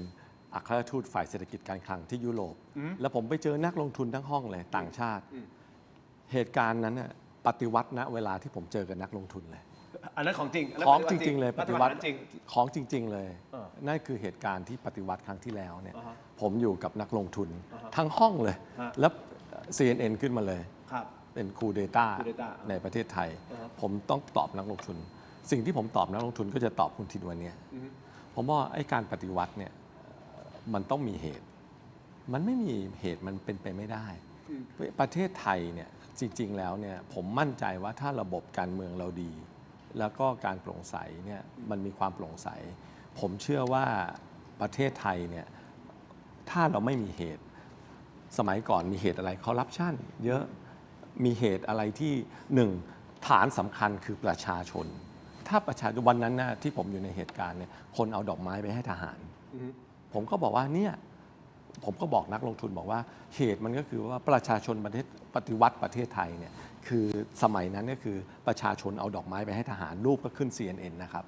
อัครราชทูตฝ่ายเศรษฐกิจการคลังที่ยุโรปแล้วผมไปเจอนักลงทุนทั้งห้องเลยต่างชาติ เหตุการณ์นั้นน่ะปฏิวัติณเวลาที่ผมเจอกับนักลงทุนเลย อันนั้นของจริงนนั้น ของจริงๆเลยปฏิวัติ จริง ของจริง ๆ เลย เออ นั่นคือเหตุการณ์ที่ปฏิวัติครั้งที่แล้วเนี่ย อ่าฮะ ผมอยู่กับนักลงทุน อ่าฮะ ทั้งห้องเลย ฮะ แล้ว CNN ขึ้นมาเลย ครับ เป็นคูเดต้า coup d'etat ในประเทศไทย อ่าฮะ ผมต้องตอบนักลงทุน สิ่งที่ผมตอบนักลงทุนก็จะตอบคุณทินวันเนี้ยผมว่าไอ้การปฏิวัติเนี่ยมันต้องมีเหตุ มันไม่มีเหตุมันเป็นไปไม่ได้ ประเทศไทยเนี่ยจริง ๆ แล้วเนี่ยผมมั่นใจว่าถ้าระบบการเมืองเราดี แล้วก็การโปร่งใสเนี่ยมันมีความโปร่งใส ผมเชื่อว่าประเทศไทยเนี่ยถ้าเราไม่มีเหตุสมัยก่อนมีเหตุอะไรคอร์รัปชันเยอะมีเหตุอะไรที่หนึ่งฐานสำคัญคือประชาชน ถ้าประชาชนวันนั้นนะที่ผมอยู่ในเหตุการณ์เนี่ยคนเอาดอกไม้ไปให้ทหาร ผมก็บอกว่าเนี่ยผมก็บอกนักลงทุนบอกว่าเหตุมันก็คือว่าประชาชนประเทศปฏิวัติประเทศไทยเนี่ย คือสมัยนั้นก็คือประชาชนเอาดอกไม้ไปให้ทหารรูปก็ขึ้น CNN นะครับ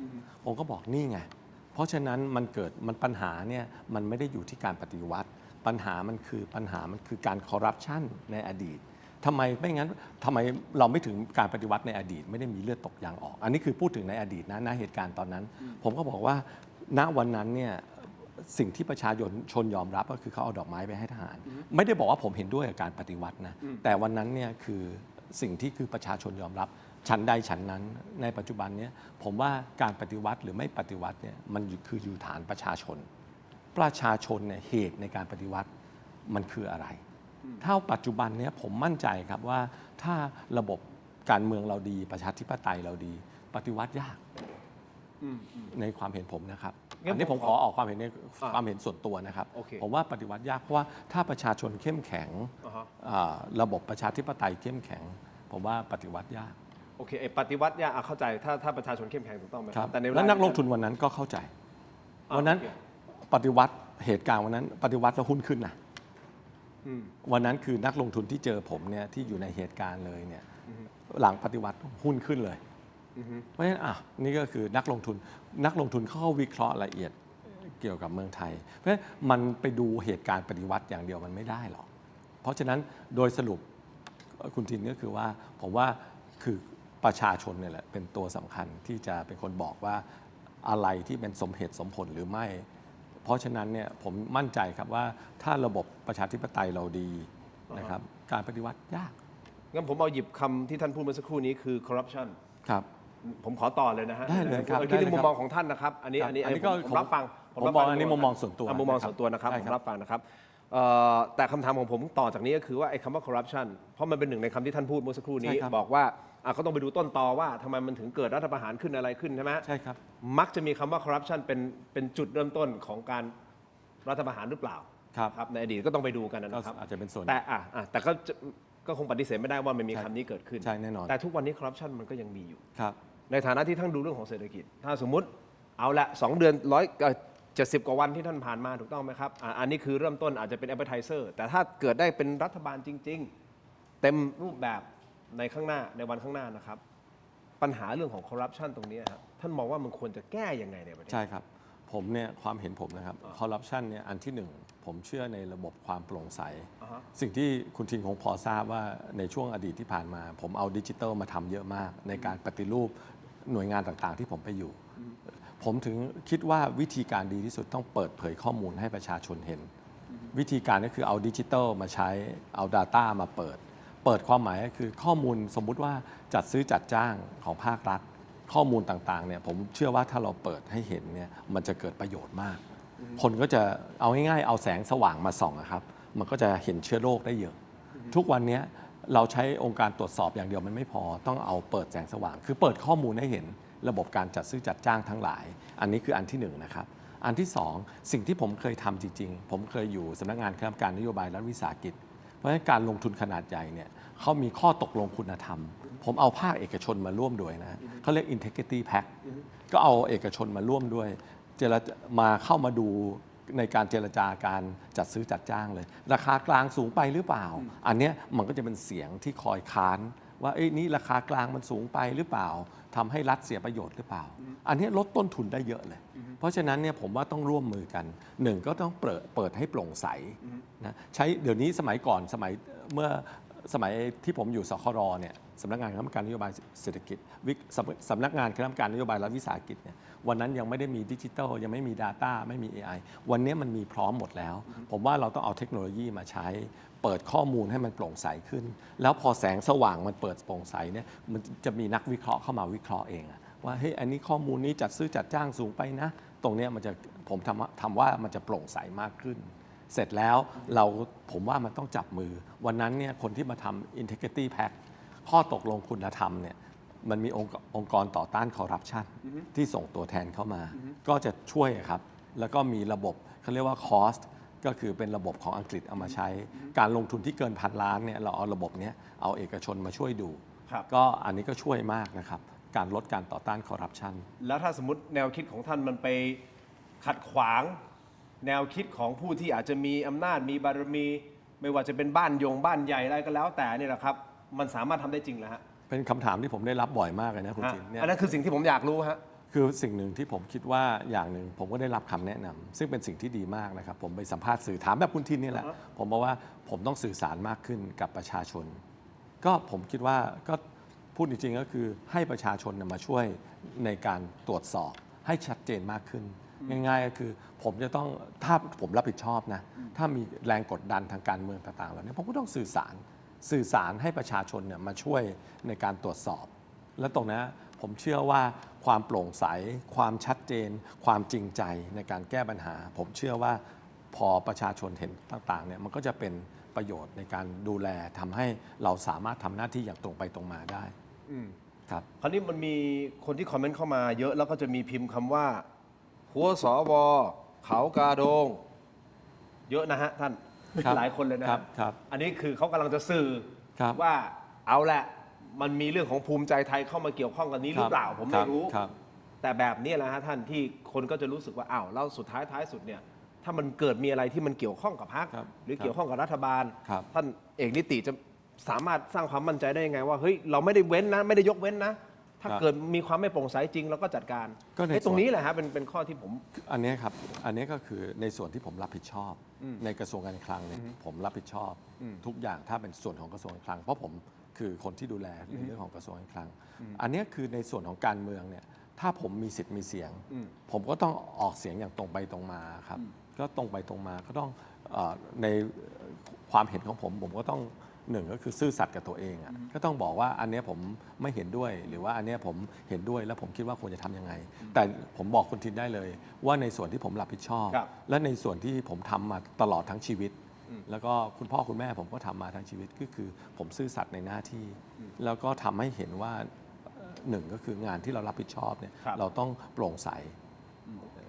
ผมก็บอกนี่ไงเพราะฉะนั้นมันปัญหาเนี่ยมันไม่ได้อยู่ที่การปฏิวัติปัญหามันคือการคอร์รัปชันในอดีตทำไมไม่งั้นทำไมเราไม่ถึงการปฏิวัติในอดีตไม่ได้มีเลือดตกยางออกอันนี้คือพูดถึงในอดีตนะเหตุการณ์ตอนนั้น ผมก็บอกว่าณวันนั้นเนี่ยสิ่งที่ประชาชนยอมรับก็คือเขาเอาดอกไม้ไปให้ทหาร ไม่ได้บอกว่าผมเห็นด้วยกับการปฏิวัตินะแต่วันนั้นเนี่ยคือสิ่งที่คือประชาชนยอมรับฉันใดฉันนั้นในปัจจุบันเนี่ยผมว่าการปฏิวัติหรือไม่ปฏิวัติเนี่ยมันคืออยู่ฐานประชาชนเนี่ยเหตุในการปฏิวัติมันคืออะไรถ้าปัจจุบันเนี่ยผมมั่นใจครับว่าถ้าระบบการเมืองเราดีประชาธิปไตยเราดีปฏิวัติยากในความเห็นผมนะครับอันนี้ผมขอออกความเห็นในความเห็นส่วนตัวนะครับ ผมว่าปฏิวัติยากเพราะว่าถ้าประชาชนเข้มแข็งระบบประชาธิปไตยเข้มแข็งผมว่าปฏิวัติยากโอเคปฏิวัติยากเข้าใจถ้าประชาชนเข้มแข็งถูกต้องไหมครับแต่แล้วนักลงทุนวันนั้นก็เข้าใจวันนั้นปฏิวัติเหตุการณ์วันนั้นปฏิวัติแล้วหุ้นขึ้นนะวันนั้นคือนักลงทุนที่เจอผมเนี่ยที่อยู่ในเหตุการณ์เลยเนี่ยหลังปฏิวัติหุ้นขึ้นเลยเพราะฉะนั้นนี่ก็คือนักลงทุนเขาวิเคราะห์ละเอียดเกี่ยวกับเมืองไทยเพราะฉะนั้นมันไปดูเหตุการณ์ปฏิวัติอย่างเดียวมันไม่ได้หรอกเพราะฉะนั้นโดยสรุปคุณทินก็คือว่าผมว่าคือประชาชนเนี่ยแหละเป็นตัวสำคัญที่จะเป็นคนบอกว่าอะไรที่เป็นสมเหตุสมผลหรือไม่เพราะฉะนั้นเนี่ยผมมั่นใจครับว่าถ้าระบบประชาธิปไตยเราดีนะครับการปฏิวัติยากงั้นผมเอาหยิบคำที่ท่านพูดเมื่อสักครู่นี้คือ corruption ครับผมขอต่อเลยนะฮะได้เลยครับคิดในมุมมองของท่านนะครับอันนี้ก็ผมรับฟังผมบอกอันนี้มุมมองส่วนตัวมุมมองส่วนตัวนะครับผมรับฟังนะครับแต่คำถามของผมต่อจากนี้ก็คือว่าไอ้คำว่า corruption เพราะมันเป็นหนึ่งในคำที่ท่านพูดเมื่อสักครู่นี้บอกว่าก็ต้องไปดูต้นตอว่าทำไมมันถึงเกิดรัฐประหารขึ้นอะไรขึ้นใช่ไหมใช่ครับมักจะมีคำว่า corruption เป็นจุดเริ่มต้นของการรัฐประหารหรือเปล่าครับในอดีตก็ต้องไปดูกันนะครับอาจจะเป็นส่วนแต่ก็คงปฏิเสธไม่ได้ว่ามันมีคำนี้เกิดขึ้นใช่แน่นอนแต่ทุกวันนี้ corruption มันก็ยังมีอยู่ครับในฐานะที่ท่านดูเรื่องของเศรษฐกิจถ้าสมมุติเอาละ2 เดือน170 กว่าวันที่ท่านผ่านมาถูกต้องไหมครับอันนี้คือเริ่มต้นอาจจะเป็น appetizer แต่ถ้าเกิดได้เป็นรัฐบาลจริงๆเต็มรูปแบบในข้างหน้าในวันข้างหน้านะครับปัญหาเรื่องของ corruption ตรงนี้ครับท่านมองว่ามันควรจะแก้ยังไงในประเทศใช่ครับผมเนี่ยความเห็นผมนะครับคอร์รัปชันเนี่ยอันที่1ผมเชื่อในระบบความโปร่งใสสิ่งที่คุณทินคงพอทราบว่าในช่วงอดีตที่ผ่านมาผมเอาดิจิทัลมาทำเยอะมากในการปฏิรูปหน่วยงานต่างๆที่ผมไปอยู่ผมถึงคิดว่าวิธีการดีที่สุดต้องเปิดเผยข้อมูลให้ประชาชนเห็นวิธีการก็คือเอาดิจิทัลมาใช้เอา Data มาเปิดความหมายก็คือข้อมูลสมมุติว่าจัดซื้อจัดจ้างของภาครัฐข้อมูลต่างๆเนี่ยผมเชื่อว่าถ้าเราเปิดให้เห็นเนี่ยมันจะเกิดประโยชน์มากคนก็จะเอาง่ายๆเอาแสงสว่างมาส่องครับมันก็จะเห็นเชื้อโรคได้เยอะทุกวันนี้เราใช้องค์การตรวจสอบอย่างเดียวมันไม่พอต้องเอาเปิดแสงสว่างคือเปิดข้อมูลให้เห็นระบบการจัดซื้อจัดจ้างทั้งหลายอันนี้คืออันที่1นะครับอันที่2สิ่งที่ผมเคยทำจริงๆผมเคยอยู่สำนักงานคณะกรรมการนโยบายรัฐวิสาหกิจเพราะฉะนั้นการลงทุนขนาดใหญ่เนี่ยเขามีข้อตกลงคุณธรรมผมเอาภาคเอกชนมาร่วมด้วยนะเขาเรียก integrity pact ก็เอาเอกชนมาร่วมด้วยมาเข้ามาดูในการเจรจาการจัดซื้อจัดจ้างเลยราคากลางสูงไปหรือเปล่าอันนี้มันก็จะเป็นเสียงที่คอยค้านว่านี่ราคากลางมันสูงไปหรือเปล่าทำให้รัฐเสียประโยชน์หรือเปล่าอันนี้ลดต้นทุนได้เยอะเลยเพราะฉะนั้นเนี่ยผมว่าต้องร่วมมือกัน1ก็ต้องเปิดให้โปร่งใสนะใช้เดี๋ยวนี้สมัยก่อนเมื่อสมัยที่ผมอยู่สครเนี่ยสำนักงานคณะกรรมการนโยบายเศรษฐกิจสำนักงานคณะกรรมการนโยบายรัฐวิสาหกิจเนี่ยวันนั้นยังไม่ได้มีดิจิทัลยังไม่มี Data ไม่มี AI วันนี้มันมีพร้อมหมดแล้วผมว่าเราต้องเอาเทคโนโลยีมาใช้เปิดข้อมูลให้มันโปร่งใสขึ้นแล้วพอแสงสว่างมันเปิดโปร่งใสเนี่ยมันจะมีนักวิเคราะห์เข้ามาวิเคราะห์เองว่าเฮ้ยอันนี้ข้อมูลนี้จัดซื้อจัดจ้างสูงไปนะตรงนี้ผมทำว่ามันจะโปร่งใสมากขึ้นเสร็จแล้วผมว่ามันต้องจับมือวันนั้นเนี่ยคนที่มาทำ Integrity Pact ข้อตกลงคุณธรรมเนี่ยมันมีองค์กรต่อต้านคอร์รัปชันที่ส่งตัวแทนเข้ามาก็จะช่วยครับแล้วก็มีระบบเขาเรียกว่า cost ก็คือเป็นระบบของอังกฤษเอามาใช้การลงทุนที่เกิน1,000 ล้านเนี่ยเราเอาระบบนี้เอาเอกชนมาช่วยดูก็อันนี้ก็ช่วยมากนะครับการลดการต่อต้านคอร์รัปชันแล้วถ้าสมมติแนวคิดของท่านมันไปขัดขวางแนวคิดของผู้ที่อาจจะมีอำนาจมีบารมีไม่ว่าจะเป็นบ้านใหญ่อะไรก็แล้วแต่นี่แหละครับ มันสามารถทำได้จริงแล้วฮะ เป็นคำถามที่ผมได้รับบ่อยมากเลยนะคุณจินเนี่ย อันนั้นคือสิ่งที่ผมอยากรู้ฮะ คือสิ่งหนึ่งที่ผมคิดว่าอย่างหนึ่งผมก็ได้รับคำแนะนำซึ่งเป็นสิ่งที่ดีมากนะครับผมไปสัมภาษณ์สื่อถามแบบคุณทินนี่แหละผมบอกว่าผมต้องสื่อสารมากขึ้นกับประชาชน ก็ผมคิดว่าก็พูดจริงๆก็คือให้ประชาชนมาช่วยในการตรวจสอบให้ชัดเจนมากขึ้น ง่ายๆก็คือผมจะต้องถ้าผมรับผิดชอบนะถ้ามีแรงกดดันทางการเมืองต่างๆเหล่านี้ผมก็ต้องสื่อสารให้ประชาชนมาช่วยในการตรวจสอบ และตรงนี้ผมเชื่อว่าความโปร่งใสความชัดเจน ความจริงใจในการแก้ปัญหา ผมเชื่อว่าพอประชาชนเห็นต่างๆเนี่ยมันก็จะเป็นประโยชน์ในการดูแลทำให้เราสามารถทำหน้าที่อย่างตรงไปตรงมาได้ครับ คราวนี้มันมีคนที่คอมเมนต์เข้ามาเยอะแล้วก็จะมีพิมพ์คำว่า หัวสวเขากาโดง เยอะนะฮะท่าน ครับ หลายคนเลยนะ ค ค รั รั บบ ครับ อันนี้คือเขากำลังจะสื่อ ครับ ว่าเอาแหละมันมีเรื่องของภูมิใจไทยเข้ามาเกี่ยวข้องกันนี้หรือเปล่าผมไม่รู้ ครับ แต่แบบนี้แหละฮะท่านที่คนก็จะรู้สึกว่าอ้าวแล้วสุดท้ายสุดเนี่ยถ้ามันเกิดมีอะไรที่มันเกี่ยวข้องกับพรรค ครับ หรือเกี่ยวข้องกับรัฐบาล ครับ ท่านเอกนิติจะสามารถสร้างความมั่นใจได้ยังไงว่าเฮ้ยเราไม่ได้เว้นนะไม่ได้ยกเว้นนะ ถ้า ครับ เกิดมีความไม่โปร่งใสจริงเราก็จัดการ ก็ใน ไอ้ตรง ส่วน นี้แหละฮะเป็นข้อที่ผม อันนี้ครับ อันนี้ก็คือในส่วนที่ผมรับผิดชอบ ในกระทรวงการคลังเนี่ยผมรับผิดชอบทุกอย่างถ้าเป็นส่วนของกระทรวงการคลัง เพราะผมคือคนที่ดูแลในเรื่องของกระทรวงการคลัง อันนี้คือในส่วนของการเมืองเนี่ยถ้าผมมีสิทธิ์มีเสียง ผมก็ต้องออกเสียงอย่างตรงไปตรงมาครับก็ตรงไปตรงมาก็ต้องในความเห็นของผมก็ต้องหนึ่งก็คือซื่อสัตย์กับตัวเองอ่ะก็ต้องบอกว่าอันเนี้ยผมไม่เห็นด้วยหรือว่าอันเนี้ยผมเห็นด้วยแล้วผมคิดว่าควรจะทำยังไง แต่ผมบอกคุณทินได้เลย ว่าในส่วนที่ผมรับผิดชอบ ครับ และในส่วนที่ผมทำมาตลอดทั้งชีวิต แล้วก็คุณพ่อคุณแม่ผมก็ทำมาทั้งชีวิตก็คือผมซื่อสัตย์ในหน้าที่ แล้วก็ทำให้เห็นว่าหนึ่งก็คืองานที่เรารับผิดชอบเนี่ย ครับ เราต้องโปร่งใส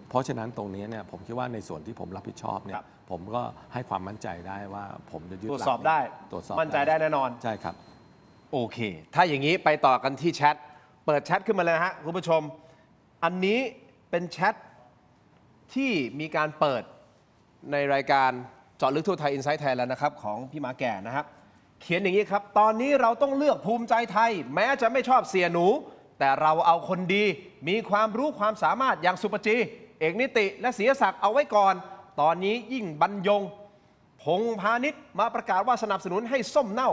เพราะฉะนั้นตรงนี้เนี่ยผมคิดว่าในส่วนที่ผมรับผิดชอบเนี่ ครั ย บ ผมก็ให้ความมั่นใจได้ว่าผมจะยึด ตรวจ หลัก สอบได้ ตรวจสอบ มั่นใจได้แน่นอน ใช่ครับ โอเค ถ้าอย่างนี้ไปต่อกันที่แชท เปิดแชทขึ้นมาเลยนะฮะคุณผู้ชม อันนี้เป็นแชทที่มีการเปิดในรายการเจาะลึกทั่วไทย Inside Thailand แล้วนะครับของพี่หมาแก่นะครับ เขียนอย่างนี้ครับ ตอนนี้เราต้องเลือกภูมิใจไทย แม้จะไม่ชอบเสียหนู แต่เราเอาคนดี มีความรู้ความสามารถอย่างสุปจี เอกนิติและศรีศักดิ์เอาไว้ก่อน ตอนนี้ยิ่งบรรยง พงษ์พาณิชย์มาประกาศว่าสนับสนุนให้ส้มเน่า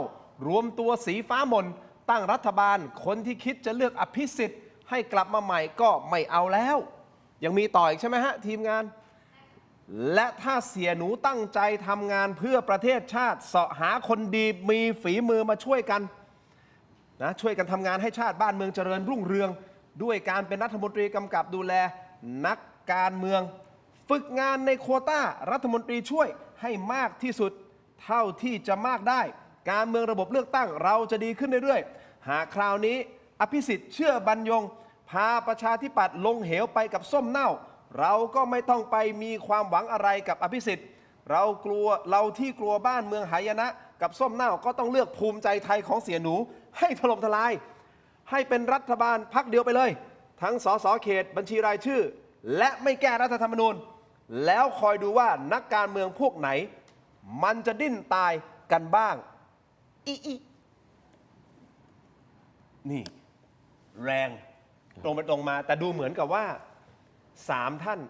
รวมตัวสีฟ้ามนตั้งรัฐบาลคนที่คิดจะเลือกอภิสิทธิ์ให้กลับมาใหม่ก็ไม่เอาแล้ว ยังมีต่ออีกใช่ไหมฮะทีมงาน และถ้าเสียหนูตั้งใจทำงานเพื่อประเทศชาติเสาะหาคนดีมีฝีมือมาช่วยกันนะช่วยกันทำงานให้ชาติบ้านเมืองเจริญรุ่งเรือง ด้วยการเป็นรัฐมนตรีกำกับดูแลนักการเมือง ฝึกงานในโควต้ารัฐมนตรีช่วยให้มากที่สุดเท่าที่จะมากได้ การเมืองระบบเลือกตั้งเราจะดีขึ้นเรื่อยๆ หากคราวนี้อภิสิทธิ์เชื่อบรรยง พาประชาธิปัตย์ลงเหวไปกับส้มเน่า เราก็ไม่ต้องไปมีความหวังอะไรกับอภิสิทธิ์เราที่กลัวบ้านเมืองหายนะกับส้มเน่าก็ต้องเลือกภูมิใจไทยของเสียหนูให้ถล่มทลาย ให้เป็นรัฐบาลพรรคเดียวไปเลย ทั้งสสเขตบัญชีรายชื่อ และไม่แก้รัฐธรรมนูญ แล้วคอยดูว่านักการเมืองพวกไหน มันจะดิ้นตายกันบ้างอีนี่แรงตรงไปตรงมา แต่ดูเหมือนกับว่า3ท่าน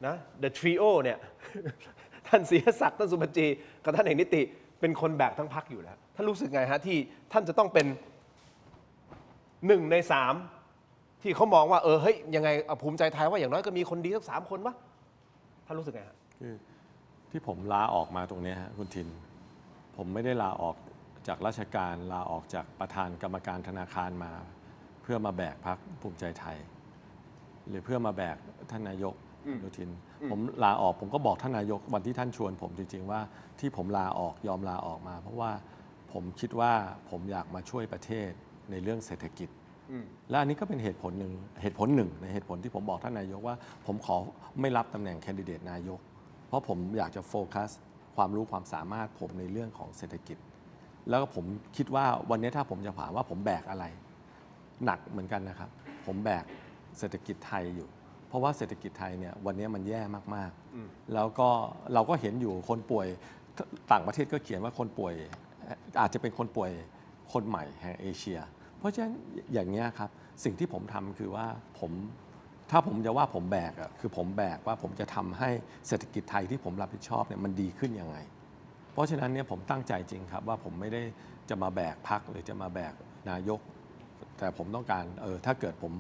นะ The Trio เนี่ย ท่านศรีศักดิ์ท่านสุบจีกับท่านเอกนิติเป็นคนแบกทั้งพรรคอยู่แล้วท่านรู้สึกไงฮะที่ท่านจะต้องเป็น1 ใน 3 ที่เขามองว่าเฮ้ยยังไงเอาภูมิใจไทยว่าอย่างน้อยก็มีคนดีสัก3 คนวะท่านรู้สึกไงฮะ คือที่ผมลาออกมาตรงเนี้ยฮะคุณทิน ผมไม่ได้ลาออกจากราชการลาออกจากประธานกรรมการธนาคารมา เพื่อมาแบกพรรคภูมิใจไทย หรือเพื่อมาแบกท่านนายกอนุทิน ผมลาออกผมก็บอกท่านนายกวันที่ท่านชวนผมจริงๆว่าที่ผมลาออกยอมลาออกมา เพราะว่าผมคิดว่าผมอยากมาช่วยประเทศในเรื่องเศรษฐกิจ และอันนี้ก็เป็นเหตุผลหนึ่งในเหตุผลที่ผมบอกท่านนายกว่า ผมขอไม่รับตำแหน่งแคนดิเดตนายก เพราะผมอยากจะโฟกัสความรู้ความสามารถผมในเรื่องของเศรษฐกิจ แล้วก็ผมคิดว่าวันนี้ถ้าผมจะถามว่าผมแบกอะไร หนักเหมือนกันนะครับ ผมแบกเศรษฐกิจไทยอยู่ เพราะว่าเศรษฐกิจไทยเนี่ยวันนี้มันแย่มากๆแล้วก็เราก็เห็นอยู่คนป่วยต่างประเทศก็เขียนว่าคนป่วยอาจจะเป็นคนป่วย คนใหม่แห่งเอเชีย เพราะฉะนั้นอย่างนี้ครับสิ่งที่ผมทำคือว่าถ้าผมจะว่าผมแบกคือผมแบกว่าผมจะทำให้เศรษฐกิจไทยที่ผมรับผิดชอบเนี่ยมันดีขึ้นยังไง เพราะฉะนั้นเนี่ยผมตั้งใจจริงครับว่าผมไม่ได้จะมาแบกพรรคหรือจะมาแบกนายก แต่ผมต้องการถ้าเกิดผม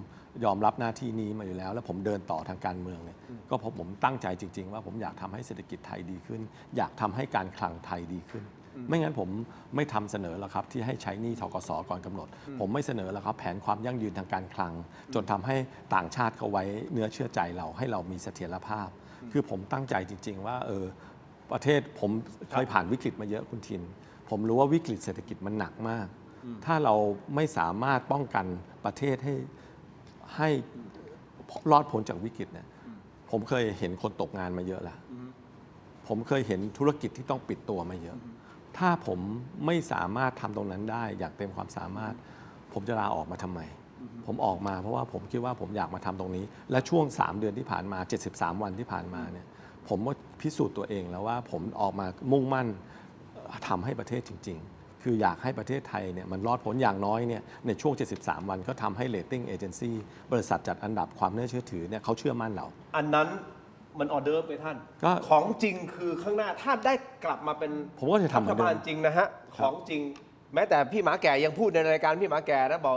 ยอมรับหน้าที่นี้มาอยู่แล้วผมเดินต่อทางการเมืองเนี่ยก็เพราะผมตั้งใจจริงๆว่าผมอยากทำให้เศรษฐกิจไทยดีขึ้น อยากทำให้การคลังไทยดีขึ้น ไม่งั้นผมไม่ทำเสนอแล้วครับที่ให้ใช้หนี้ธกสก่อนกำหนด ผมไม่เสนอแล้วครับแผนความยั่งยืนทางการคลัง จนทำให้ต่างชาติเขาไว้เนื้อเชื่อใจเราให้เรามีเสถียรภาพ คือผมตั้งใจจริงๆว่าประเทศผมเคยผ่านวิกฤตมาเยอะคุณทิน ผมรู้ว่าวิกฤตเศรษฐกิจมันหนักมาก ถ้าเราไม่สามารถป้องกันประเทศให้รอดพ้นจากวิกฤตเนี่ยผมเคยเห็นคนตกงานมาเยอะแล้วผมเคยเห็นธุรกิจที่ต้องปิดตัวมาเยอะ ถ้าผมไม่สามารถทำตรงนั้นได้อย่างเต็มความสามารถ ผมจะลาออกมาทำไม ผมออกมาเพราะว่าผมคิดว่าผมอยากมาทำตรงนี้ และช่วง3เดือนที่ผ่านมา73วันที่ผ่านมาเนี่ยผมก็พิสูจน์ตัวเองแล้วว่าผมออกมามุ่งมั่นทำให้ประเทศจริงๆ คืออยากให้ประเทศไทยเนี่ยมันรอดพ้นอย่างน้อยเนี่ยในช่วง73วันก็ทำให้เรตติ้งเอเจนซี่บริษัทจัดอันดับความน่าเชื่อถือเนี่ยเขาเชื่อมั่นเรา อันนั้นมันออเดอร์ไปท่าน ก็ ของจริงคือข้างหน้าถ้าได้กลับมาเป็น ผมก็จะทำเหมื รั อ ฐ นเดิม บาลจริงนะฮะของจริง แม้แต่พี่หมาแก่ยังพูดในรายการพี่หมาแก่นะบอก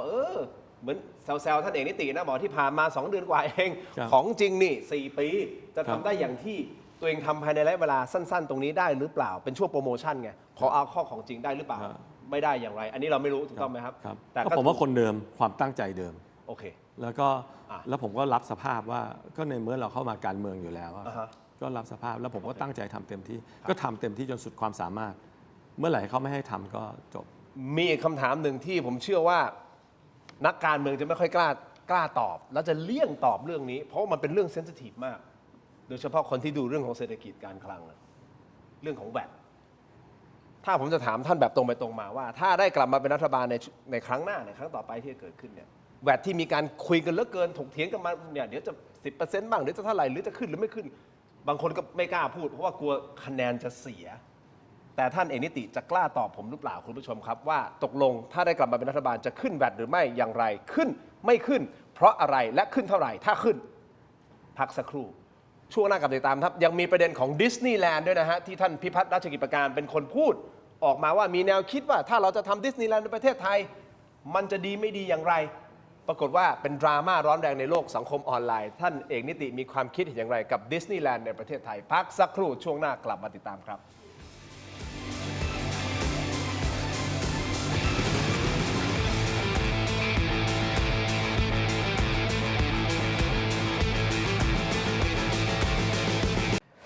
เหมือนแซวๆท่านเอกนิตินะบอกที่ผ่านมา2เดือนกว่าเอง ครับ ของจริงนี่4ปีจะ ครั ทำ บ ได้อย่างที่ตัวเองทำภายในระยะเวลาสั้นๆ ตรงนี้ได้หรือเปล่าเป็นช่วงโปรโมชั่นไงขอเอาข้อของจริงได้หรือเปล่า ไม่ได้อย่างไร อันนี้เราไม่รู้ถูกต้องไหมครับ ครับ แต่ ก็ผมว่าคนเดิมความตั้งใจเดิม โอเค แล้วก็ อ่ะ แล้วผมก็รับสภาพว่าก็ในเมื่อเราเข้ามาการเมืองอยู่แล้วอะ อ่าฮะ ก็รับสภาพแล้วผมก็ตั้งใจทำเต็มที่ ก็ทำเต็มที่จนสุดความสามารถ เมื่อไหร่เขาไม่ให้ทำก็จบ มีอีกคำถามหนึ่งที่ผมเชื่อว่านักการเมืองจะไม่ค่อยกล้าตอบ แล้วจะเลี่ยงตอบเรื่องนี้ เพราะว่ามันเป็นเรื่องเซนซิทีฟมาก โดยเฉพาะคนที่ดูเรื่องของเศรษฐกิจการคลังอะเรื่องของแวดถ้าผมจะถามท่านแบบตรงไปตรงมาว่า ถ้าได้กลับมาเป็นรัฐบาลในครั้งหน้าในครั้งต่อไปที่จะเกิดขึ้นเนี่ยแวดที่มีการคุยกันเหลือเกินถกเถียงกันมาเนี่ยเดี๋ยวจะ 10% บ้างเดี๋ยวจะเท่าไหร่หรือจะขึ้นหรือไม่ขึ้น บางคนก็ไม่กล้าพูด เพราะว่ากลัวคะแนนจะเสีย แต่ท่านเอกนิติจะกล้าตอบผมหรือเปล่าคุณผู้ชมครับว่าตกลงถ้าได้กลับมาเป็นรัฐบาลจะขึ้นแวดหรือไม่อย่างไรขึ้นไม่ขึ้น เพราะอะไรและขึ้นเท่าไหร่ถ้าขึ้น พักสักครู่ ช่วงหน้ากลับติดตามครับยังมีประเด็นของดิสนีย์แลนด์ด้วยนะฮะที่ท่านพิพัฒน์ราชกิจประการเป็นคนพูดออกมาว่ามีแนวคิดว่าถ้าเราจะทำดิสนีย์แลนด์ในประเทศไทย มันจะดีไม่ดีอย่างไร ปรากฏว่าเป็นดราม่าร้อนแรงในโลกสังคมออนไลน์ ท่านเอกนิติมีความคิดเห็นอย่างไรกับดิสนีย์แลนด์ในประเทศไทยพักสักครู่ช่วงหน้ากลับมาติดตามครับ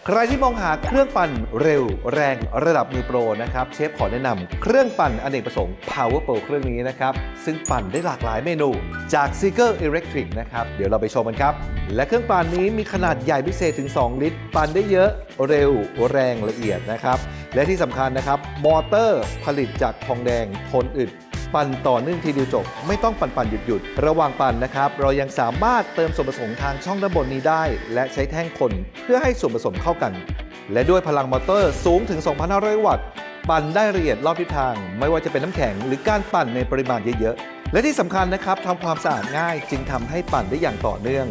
ใครที่มองหาเครื่องปั่นเร็วแรงระดับมือโปรนะครับเชฟขอแนะนำเครื่องปั่นอเนกประสงค์ Power Pro เครื่องนี้นะครับซึ่งปั่นได้หลากหลายเมนูจาก Seeger Electric นะครับเดี๋ยวเราไปชมกันครับ และเครื่องปั่นนี้มีขนาดใหญ่พิเศษถึง 2 ลิตร ปั่นได้เยอะเร็วแรงละเอียดนะครับและที่สำคัญนะครับมอเตอร์ผลิตจากทองแดงทนอึด ปั่นต่อเนื่องทีเดียวจบไม่ต้องปั่นหยุดระหว่างปั่นนะครับเรายังสามารถเติมส่วนผสมทางช่องด้านบนนี้ได้ และใช้แท่งคนเพื่อให้ส่วนผสมเข้ากัน และด้วยพลังมอเตอร์สูงถึง 2,500 วัตต์ปั่นได้ละเอียดรอบทิศทาง ไม่ว่าจะเป็นน้ำแข็งหรือการปั่นในปริมาณเยอะๆและที่สำคัญนะครับทำความสะอาดง่ายจึงทำให้ปั่นได้อย่างต่อเนื่อง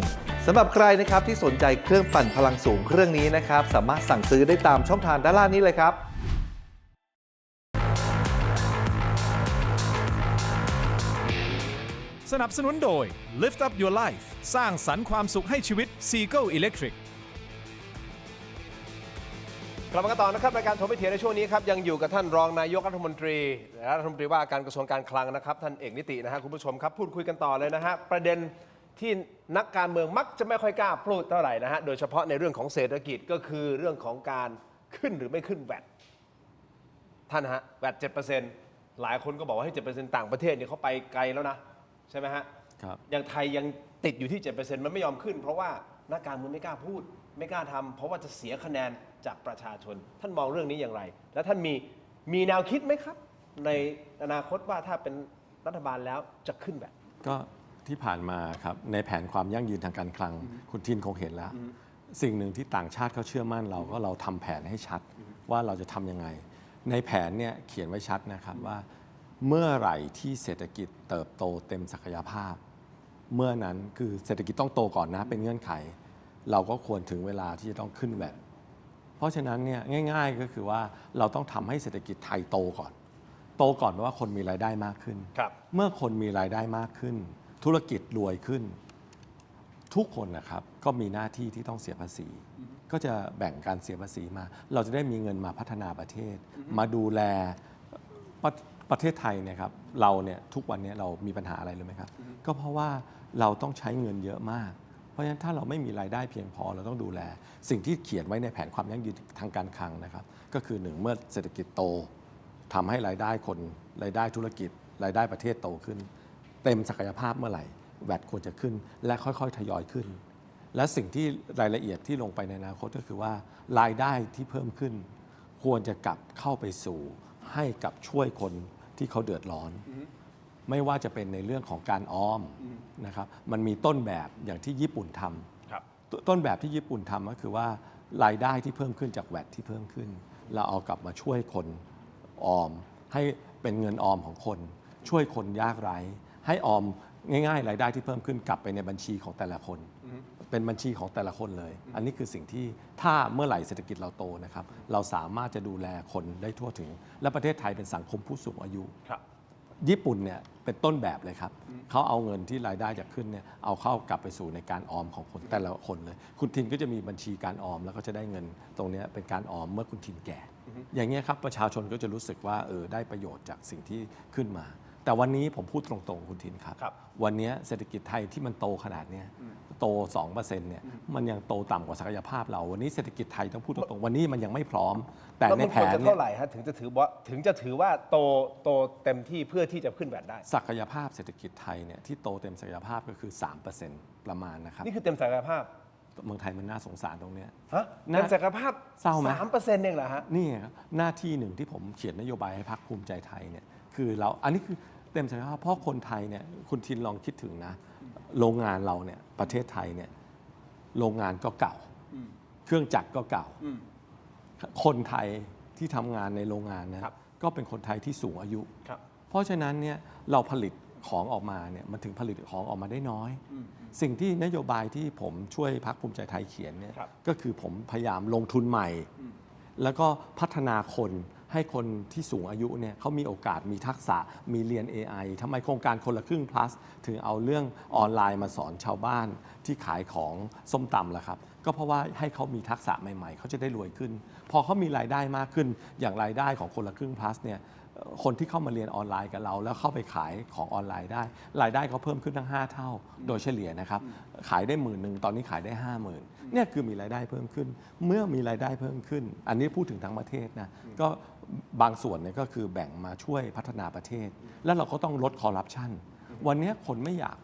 สำหรับใครนะครับที่สนใจเครื่องปั่นพลังสูงเครื่องนี้นะครับสามารถสั่งซื้อได้ตามช่องทางด้านล่างนี้เลยครับ สนับสนุนโดย Lift Up Your Life สร้างสรรค์ความสุขให้ชีวิต Seagull Electric กลับมากันต่อนะครับรายการโทรไม่เถียงในช่วงนี้ครับยังอยู่กับท่านรองนายกรัฐมนตรีและรัฐมนตรีว่าการกระทรวงการคลังนะครับท่านเอกนิตินะฮะคุณผู้ชมครับพูดคุยกันต่อเลยนะฮะประเด็นที่นักการเมืองมักจะไม่ค่อยกล้าพูดเท่าไหร่นะฮะโดยเฉพาะในเรื่องของเศรษฐกิจก็คือเรื่องของการขึ้นหรือไม่ขึ้นแวดท่านฮะแวด 7% หลายคนก็บอกว่าให้ 7% ต่างประเทศเนี่ยเขาไปไกลแล้วนะใช่ไหมฮะ ครับ อย่างไทยยังติดอยู่ที่ 7% มันไม่ยอมขึ้น เพราะว่านักการเมืองไม่กล้าพูด ไม่กล้าทำเพราะว่าจะเสียคะแนนจากประชาชน ท่านมองเรื่องนี้อย่างไร และท่านมีแนวคิดไหมครับ ในอนาคตว่าถ้าเป็นรัฐบาลแล้วจะขึ้นแบบ ก็ที่ผ่านมาครับในแผนความยั่งยืนทางการคลังคุณทินคงเห็นแล้ว สิ่งหนึ่งที่ต่างชาติเขาเชื่อมั่นเราก็เราทำแผนให้ชัดว่าเราจะทำยังไง ในแผนเนี่ยเขียนไว้ชัดนะครับว่า เมื่อไหร่ที่เศรษฐกิจเติบโตเต็มศักยภาพ เมื่อนั้นคือเศรษฐกิจต้องโตก่อนนะเป็นเงื่อนไข เราก็ควรถึงเวลาที่จะต้องขึ้นแวดเพราะฉะนั้นเนี่ยง่ายๆก็คือว่าเราต้องทำให้เศรษฐกิจไทยโตก่อนเพราะว่าคนมีรายได้มากขึ้น ครับ เมื่อคนมีรายได้มากขึ้น ธุรกิจรวยขึ้น ทุกคนนะครับก็มีหน้าที่ที่ต้องเสียภาษี ก็จะแบ่งการเสียภาษีมา เราจะได้มีเงินมาพัฒนาประเทศ มาดูแลประเทศไทยเนี่ยครับเราเนี่ยทุกวันนี้เรามีปัญหาอะไรรู้ไหมครับ ก็เพราะว่าเราต้องใช้เงินเยอะมาก เพราะฉะนั้นถ้าเราไม่มีรายได้เพียงพอเราต้องดูแล สิ่งที่เขียนไว้ในแผนความยั่งยืนทางการคลังนะครับก็คือ1เมื่อเศรษฐกิจโตทำให้รายได้คนรายได้ธุรกิจรายได้ประเทศโตขึ้น เต็มศักยภาพเมื่อไหร่แวดควรจะขึ้นและค่อยๆทยอยขึ้น และสิ่งที่รายละเอียดที่ลงไปในอนาคตก็คือว่ารายได้ที่เพิ่มขึ้น ควรจะกลับเข้าไปสู่ให้กับช่วยคนที่เขาเดือดร้อน ไม่ว่าจะเป็นในเรื่องของการออมนะครับมันมีต้นแบบอย่างที่ญี่ปุ่นทำต้นแบบที่ญี่ปุ่นทำก็คือว่ารายได้ที่เพิ่มขึ้นจากแวดที่เพิ่มขึ้น เราเอากลับมาช่วยคนออมให้เป็นเงินออมของคน ช่วยคนยากไร้ให้ออมง่ายๆรายได้ที่เพิ่มขึ้นกลับไปในบัญชีของแต่ละคน เป็นบัญชีของแต่ละคนเลย อันนี้คือสิ่งที่ถ้าเมื่อไหร่เศรษฐกิจเราโตนะครับเราสามารถจะดูแลคนได้ทั่วถึง และประเทศไทยเป็นสังคมผู้สูงอายุ ญี่ปุ่นเนี่ยเป็นต้นแบบเลยครับเขาเอาเงินที่รายได้จากขึ้นเนี่ยเอาเข้ากลับไปสู่ในการออมของคนแต่ละคนเลย คุณทินก็จะมีบัญชีการออมแล้วก็จะได้เงินตรงนี้เป็นการออมเมื่อคุณทินแก่ อย่างเงี้ยครับประชาชนก็จะรู้สึกว่าได้ประโยชน์จากสิ่งที่ขึ้นมา แต่วันนี้ผมพูดตรงๆคุณทินครับวันนี้เศรษฐกิจไทยที่มันโตขนาดนี้โต 2% เนี่ยมันยังโตต่ำกว่าศักยภาพเราวันนี้เศรษฐกิจไทยต้องพูดตรงๆวันนี้มันยังไม่พร้อมแต่ในแผนเนี่ย เท่าไหร่ฮะถึงจะถือว่าโตเต็มที่เพื่อที่จะขึ้นแวดได้ ศักยภาพเศรษฐกิจไทยเนี่ยที่โตเต็มศักยภาพก็คือ 3% ประมาณนะครับ นี่คือเต็มศักยภาพ เมืองไทยมันน่าสงสารตรงเนี้ย ฮะเต็มศักยภาพ เศร้าไหม 3%เองเหรอฮะ นี่ครับหน้าที่หนึ่งที่ผมเขียนนโยบายให้พรรคภูมิใจไทยเนี่ยคือเราอันนี้คือเต็มศักยภาพเพราะคนไทยเนี่ยคุณทินลองคิดถึงนะโรงงานเราเนี่ยประเทศไทยเนี่ยโรงงานก็เก่าเครื่องจักรก็เก่าคนไทยที่ทำงานในโรงงานนะก็เป็นคนไทยที่สูงอายุเพราะฉะนั้นเนี่ยเราผลิตของออกมาเนี่ยมันถึงผลิตของออกมาได้น้อยสิ่งที่นโยบายที่ผมช่วยพรรคภูมิใจไทยเขียนเนี่ยก็คือผมพยายามลงทุนใหม่แล้วก็พัฒนาคนให้คนที่สูงอายุเนี่ยเขามีโอกาสมีทักษะมีเรียน AI ทำไมโครงการคนละครึ่ง plus ถึงเอาเรื่องออนไลน์มาสอนชาวบ้านที่ขายของส้มตำล่ะครับก็เพราะว่าให้เขามีทักษะใหม่ๆเขาจะได้รวยขึ้นพอเขามีรายได้มากขึ้นอย่างรายได้ของคนละครึ่ง plus เนี่ยคนที่เข้ามาเรียนออนไลน์กับเราแล้วเข้าไปขายของออนไลน์ได้รายได้เขาเพิ่มขึ้นทั้ง5 เท่าโดยเฉลี่ยนะครับขายได้10,000ตอนนี้ขายได้ 50,000เนี่ยคือมีรายได้เพิ่มขึ้นเมื่อมีรายได้เพิ่มขึ้นอันนี้พูดถึงทั้งประเทศนะก็บางส่วนเนี่ยก็คือแบ่งมาช่วยพัฒนาประเทศแล้วเราก็ต้องลดคอร์รัปชันวันนี้คนไม่อยาก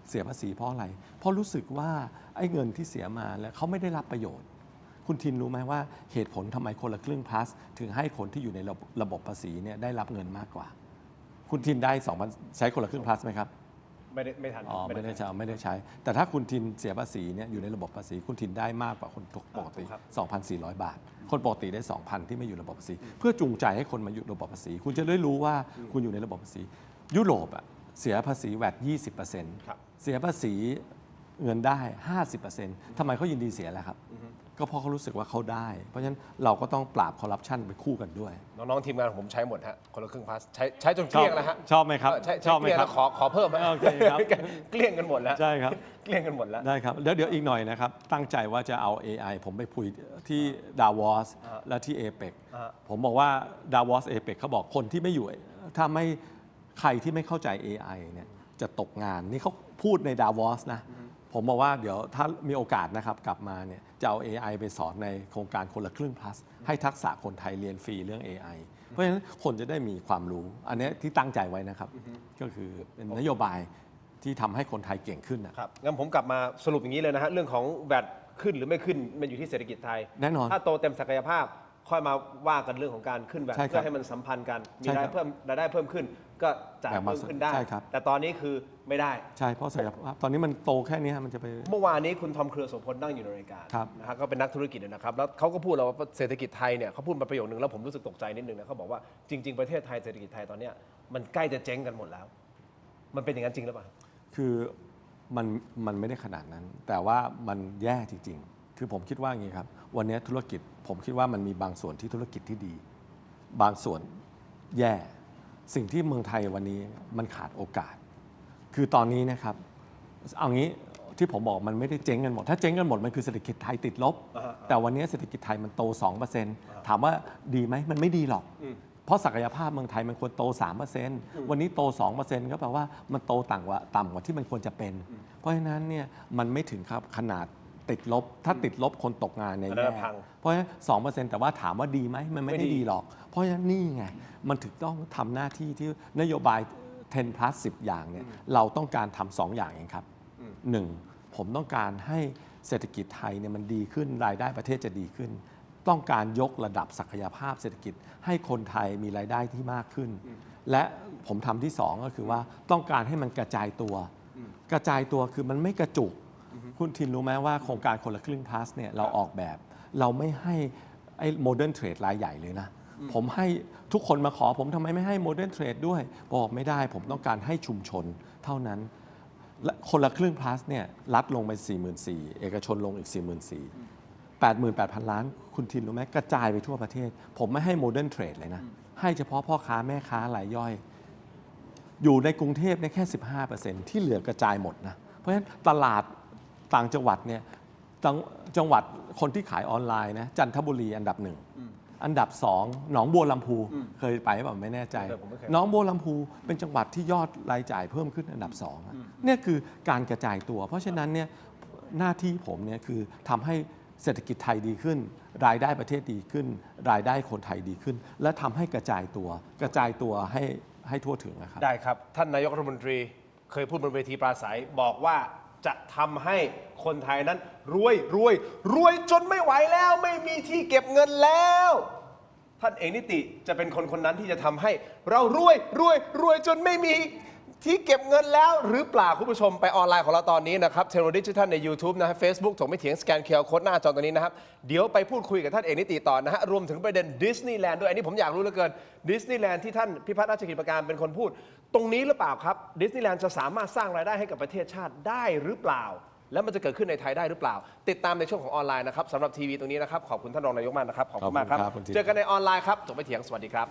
เสียภาษีเพราะอะไรเพราะรู้สึกว่าไอ้เงินที่เสียมาแล้วเขาไม่ได้รับประโยชน์คุณทินรู้ไหมว่าเหตุผลทำไมคนละครึ่ง plus ถึงให้คนที่อยู่ในระบบภาษีเนี่ยได้รับเงินมากกว่าคุณทินได้2,000ใช้คนละครึ่ง plus ไหมครับไม่ทันไม่ได้ใช้แต่ถ้าคุณทินเสียภาษีเนี่ยอยู่ในระบบภาษีคุณทินได้มากกว่าคนปกติ 2,400 บาทคนปกติได้ 2,000 ที่ไม่อยู่ระบบภาษีเพื่อจูงใจให้คนมาอยู่ระบบภาษีคุณจะได้รู้ว่าคุณอยู่ในระบบภาษียุโรปเสียภาษีแวด 20% เสียภาษีเงินได้ 50% ทำไมเขายินดีเสียล่ะครับก็เพราะเขารู้สึกว่าเขาได้เพราะฉะนั้นเราก็ต้องปราบคอร์รัปชันไปคู่กันด้วยน้องๆทีมงานผมใช้หมดฮะคนละครึ่งพาสใช้จนเกลี้ยงแล้วฮะชอบไหมครับชอบไหมครับขอเพิ่มฮะโอเคครับเกลี้ยงกันหมดแล้วใช่ครับเกลี้ยงกันหมดแล้วได้ครับเดี๋ยวอีกหน่อยนะครับตั้งใจว่าจะเอา AI ผมไปคุยที่ดาวอสและที่ APEC ผมบอกว่าดาวอส APEC เขาบอกคนที่ไม่อยู่ถ้าไม่ใครที่ไม่เข้าใจ AI เนี่ยจะตกงานนี่เขาพูดในดาวอสนะผมบอกว่าเดี๋ยวถ้ามีโอกาสนะครับกลับมาเนี่ยจะเอา AI ไปสอนในโครงการคนละครึ่ง plus ให้ทักษะคนไทยเรียนฟรีเรื่อง AI เพราะฉะนั้นคนจะได้มีความรู้อันนี้ที่ตั้งใจไว้นะครับก็คือเป็นนโยบายที่ทำให้คนไทยเก่งขึ้นนะครับงั้นผมกลับมาสรุปอย่างนี้เลยนะฮะเรื่องของแวดขึ้นหรือไม่ขึ้นมันอยู่ที่เศรษฐกิจไทยแน่นอนถ้าโตเต็มศักยภาพ ค่อยมาว่ากันเรื่องของการขึ้นแบบ ใช่ครับ เพื่อให้มันสัมพันธ์กันมี ใช่ ราย ครับ ได้เพิ่มขึ้น ก็จ่าย แบ่งมา เพิ่มขึ้นได้ ใช่ครับ แต่ตอนนี้คือไม่ได้ ใช่เพราะศักยภาพตอนนี้มันโตแค่นี้มันจะไป เมื่อวานนี้คุณทอมเครือโสพลนั่งอยู่ในรายการ ครับ นะฮะก็เป็นนักธุรกิจนะครับแล้วเขาก็พูดเราว่าเศรษฐกิจไทยเนี่ยเขาพูดมาประโยคนึงแล้วผมรู้สึกตกใจนิดนึงนะเขาบอกว่าจริง ๆประเทศไทยเศรษฐกิจไทยตอนเนี้ยมันใกล้จะเจ๊งกันหมดแล้ว มันเป็นอย่างนั้นจริงหรือเปล่า คือมันไม่ได้ขนาดนั้น แต่ว่ามันแย่จริงๆ คือผมคิดว่าอย่างนี้ครับวันนี้ธุรกิจผมคิดว่ามันมีบางส่วนที่ธุรกิจที่ดี บางส่วนแย่สิ่งที่เมืองไทยวันนี้มันขาดโอกาส คือตอนนี้นะครับเอางี้ที่ผมบอกมันไม่ได้เจ๊งกันหมดถ้าเจ๊งกันหมดมันคือเศรษฐกิจไทยติดลบ แต่วันนี้เศรษฐกิจไทยมันโต 2%ถามว่าดีไหมมันไม่ดีหรอก เพราะศักยภาพเมืองไทยมันควรโต 3%วันนี้โต 2%ก็แปลว่ามันโตต่ำกว่าที่มันควรจะเป็น เพราะฉะนั้นเนี่ยมันไม่ถึงครับขนาดติดลบ ถ้าติดลบคนตกงานเนี่ย อันนั้น แย่ พัง เพราะฉะนั้น 2%แต่ว่าถามว่าดีไหมมันไม่ ไม่ ได้ ดี ดีหรอก เพราะฉะนั้นนี่ไงมันถึงต้องทำหน้าที่ที่นโยบาย 10 plus 10 อย่างเนี่ยเราต้องการทำ2อย่างเองครับ 1. ผมต้องการให้เศรษฐกิจไทยเนี่ยมันดีขึ้นรายได้ประเทศจะดีขึ้น ต้องการยกระดับศักยภาพเศรษฐกิจให้คนไทยมีรายได้ที่มากขึ้น และผมทำที่ 2 ก็คือว่าต้องการให้มันกระจายตัว กระจายตัวคือมันไม่กระจุก คุณทินรู้ไหมว่าโครงการคนละครึ่ง plus เนี่ยเราออกแบบ เราไม่ให้ไอ้โมเดิร์นเทรดรายใหญ่เลยนะ ผมให้ทุกคนมาขอผมทำไมไม่ให้โมเดิร์นเทรดด้วย บอกไม่ได้ผมต้องการให้ชุมชนเท่านั้น และคนละครึ่ง plus เนี่ยรัฐลงไป 44,000 เอกชนลงอีก 44,000 88,000 ล้าน คุณทินรู้ไหมกระจายไปทั่วประเทศ ผมไม่ให้โมเดิร์นเทรดเลยนะ ให้เฉพาะพ่อค้าแม่ค้ารายย่อย อยู่ในกรุงเทพเนี่ยแค่ 15% ที่เหลือกระจายหมดนะ เพราะฉะนั้นตลาดต่างจังหวัดเนี่ยจังหวัดคนที่ขายออนไลน์นะจันทบุรีอันดับ 1 อันดับ 2 หนองบัวลำพูเคยไปเปล่าไม่แน่ใจ ผมไม่เคย หนองบัวลำพูเป็นจังหวัดที่ยอดรายจ่ายเพิ่มขึ้นอันดับ2อะเนี่ยคือการกระจายตัว เพราะฉะนั้นเนี่ยหน้าที่ผมเนี่ยคือทำให้เศรษฐกิจไทยดีขึ้น รายได้ประเทศดีขึ้น รายได้คนไทยดีขึ้น และทำให้กระจายตัวให้ทั่วถึงนะครับ ได้ครับ ท่านนายกรัฐมนตรีเคยพูดบนเวทีปราศัยบอกว่าจะทำให้คนไทยนั้นรวยจนไม่ไหวแล้วไม่มีที่เก็บเงินแล้ว ท่านเอกนิติจะเป็นคนนั้นที่จะทำให้เรารวยจนไม่มีที่เก็บเงินแล้วหรือเปล่าคุณผู้ชมไปออนไลน์ของเราตอนนี้นะครับเทโรดิจิทัลใน YouTube นะฮะ Facebook ถกไม่เถียงสแกนเคอร์โค้ดหน้าจอตรงนี้นะครับเดี๋ยวไปพูดคุยกับท่านเอกนิติต่อนะฮะรวมถึงประเด็นดิสนีย์แลนด์ด้วยอันนี้ผมอยากรู้เหลือเกินดิสนีย์แลนด์ที่ท่านพิพัฒน์ราชกิจประการเป็นคนพูด ตรงนี้หรือเปล่าครับดิสนีย์แลนด์จะสามารถสร้างรายได้ให้กับประเทศชาติได้หรือเปล่า แล้วมันจะเกิดขึ้นในไทยได้หรือเปล่า ติดตามในช่วงของออนไลน์นะครับสำหรับทีวีตรงนี้นะครับขอบคุณท่านรองนายกมากนะครับขอบคุณมากครับ ขอบคุณครับ เจอกันในออนไลน์ครับถกไม่เถียงสวัสดีครับ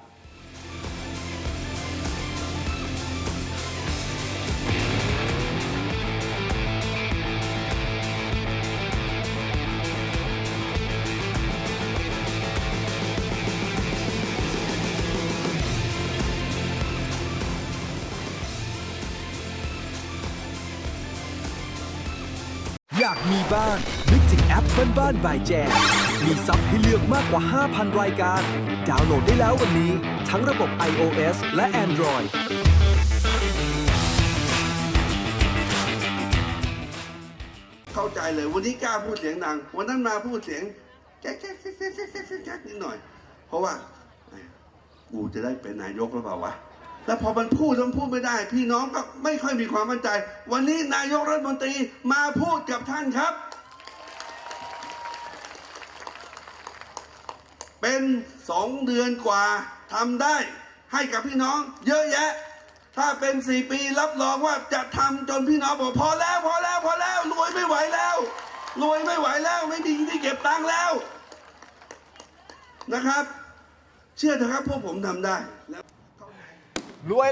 อยากมีบ้าน นึกถึงแอปบ้านบายแจมมีซับให้เลือกมากกว่า 5,000 รายการ ดาวน์โหลดได้แล้ววันนี้ ทั้งระบบ iOS และ Android เข้าใจเลยวันนี้กล้าพูดเสียงดัง วันนั้นมาพูดเสียงแก๊กนิดหน่อย เพราะว่ากูจะได้เป็นนายกหรือเปล่าวะแล้วพอมันพูดไม่ได้ พี่น้องก็ไม่ค่อยมีความมั่นใจ วันนี้นายกรัฐมนตรีมาพูดกับท่านครับ เป็น2 เดือนกว่าทำได้ให้กับพี่น้องเยอะแยะ ถ้าเป็น4 ปีรับรองว่าจะทำจนพี่น้องบอกพอแล้วรวยไม่ไหวแล้วไม่มีที่เก็บตังค์แล้วนะครับ เชื่อเถอะครับพวกผมทำได้ รวย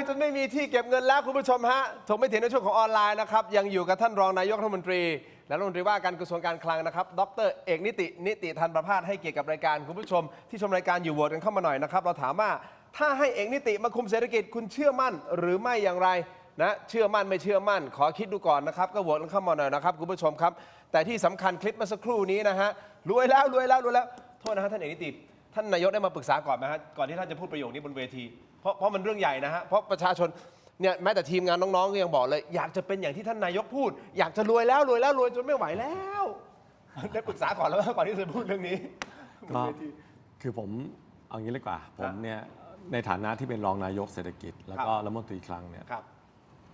จนไม่มีที่เก็บเงินแล้วคุณผู้ชมฮะถกไม่เถียงในช่วงของออนไลน์นะครับยังอยู่กับท่านรองนายกรัฐมนตรีและรัฐมนตรีว่าการกระทรวงการคลังนะครับดร.เอกนิติธันประภาสให้เกียรติกับรายการคุณผู้ชมที่ชมรายการอยู่โหวตกันเข้ามาหน่อยนะครับเราถามว่าถ้าให้เอกนิติมาคุมเศรษฐกิจคุณเชื่อมั่นหรือไม่อย่างไรนะเชื่อมั่นไม่เชื่อมั่นขอคิดดูก่อนนะครับก็โหวตกันเข้ามาหน่อยนะครับคุณผู้ชมครับแต่ที่สำคัญคลิปเมื่อสักครู่นี้นะฮะรวยแล้วโทษนะฮะท่านเอกนิติท่านนายกได้มาปรึกษาก่อนไหมฮะก่อนที่ท่านจะพูดประโยคนี้บนเวทีเพราะมันเรื่องใหญ่นะฮะเพราะประชาชนเนี่ยแม้แต่ทีมงานน้องๆก็ยังบอกเลยอยากจะเป็นอย่างที่ท่านนายกพูดอยากจะรวยจนไม่ไหวแล้วได้ปรึกษาก่อนแล้วก่อนที่จะพูดเรื่องนี้ ก็คือผมเอางี้เลยกว่าผมเนี่ยในฐานะที่เป็นรองนายกเศรษฐกิจแล้วก็รัฐมนตรีคลังเนี่ย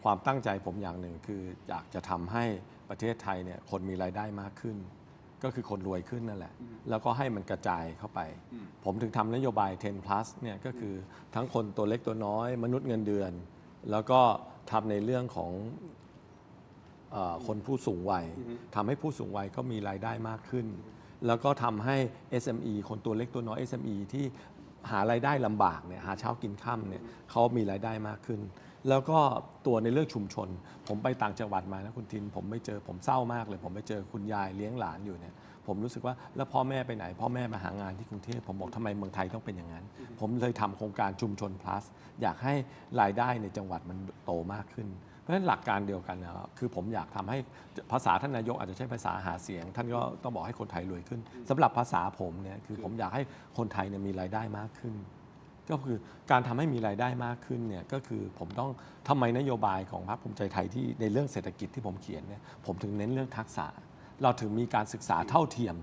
ความตั้งใจผมอย่างหนึ่งคืออยากจะทำให้ประเทศไทยเนี่ยคนมีรายได้มากขึ้นก็คือคนรวยขึ้นนั่นแหละแล้วก็ให้มันกระจายเข้าไปผมถึงทำนโยบาย 10 plus เนี่ยก็คือทั้งคนตัวเล็กตัวน้อยมนุษย์เงินเดือนแล้วก็ทำในเรื่องของคนผู้สูงวัยทำให้ผู้สูงวัยก็มีรายได้มากขึ้นแล้วก็ทำให้ SME คนตัวเล็กตัวน้อย SME ที่หารายได้ลำบากเนี่ยหาเช้ากินค่ำเนี่ยเขามีรายได้มากขึ้นแล้วก็ตัวในเรื่องชุมชนผมไปต่างจังหวัดมานะคุณทินผมไม่เจอผมเศร้ามากเลยผมไปเจอคุณยายเลี้ยงหลานอยู่เนี่ยผมรู้สึกว่าแล้วพ่อแม่ไปไหนพ่อแม่มาหางานที่กรุงเทพผมบอกทำไมเมืองไทยต้องเป็นอย่างนั้นผมเลยทำโครงการชุมชน plus อยากให้รายได้ในจังหวัดมันโตมากขึ้นเพราะฉะนั้นหลักการเดียวกันนะคือผมอยากทำให้ภาษาท่านนายกอาจจะใช้ภาษาหาเสียงท่านก็ต้องบอกให้คนไทยรวยขึ้นสำหรับภาษาผมเนี่ยคือผมอยากให้คนไทยเนี่ยมีรายได้มากขึ้นก็คือการทำให้มีรายได้มากขึ้นเนี่ยก็คือผมต้องทำไมนโยบายของพรรคภูมิใจไทยที่ในเรื่องเศรษฐกิจที่ผมเขียนเนี่ยผมถึงเน้นเรื่องทักษะเราถึงมีการศึกษาเท่าเทียม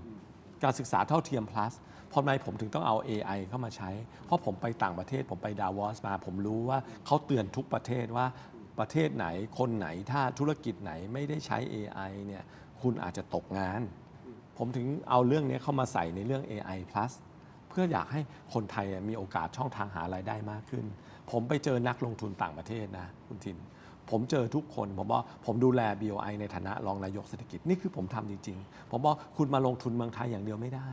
การศึกษาเท่าเทียม plus เพราะในผมถึงต้องเอา AI เข้ามาใช้เพราะผมไปต่างประเทศผมไปดาวอสมาผมรู้ว่าเขาเตือนทุกประเทศว่าประเทศไหนคนไหนถ้าธุรกิจไหนไม่ได้ใช้ AI เนี่ยคุณอาจจะตกงานผมถึงเอาเรื่องนี้เข้ามาใส่ในเรื่อง AI plus เพื่ออยากให้คนไทยมีโอกาสช่องทางหารายได้มากขึ้นผมไปเจอนักลงทุนต่างประเทศนะคุณทินผมเจอทุกคนผมบอกผมดูแล BOI ในฐานะรองนายกเศรษฐกิจนี่คือผมทำจริงๆผมบอกคุณมาลงทุนเมืองไทยอย่างเดียวไม่ได้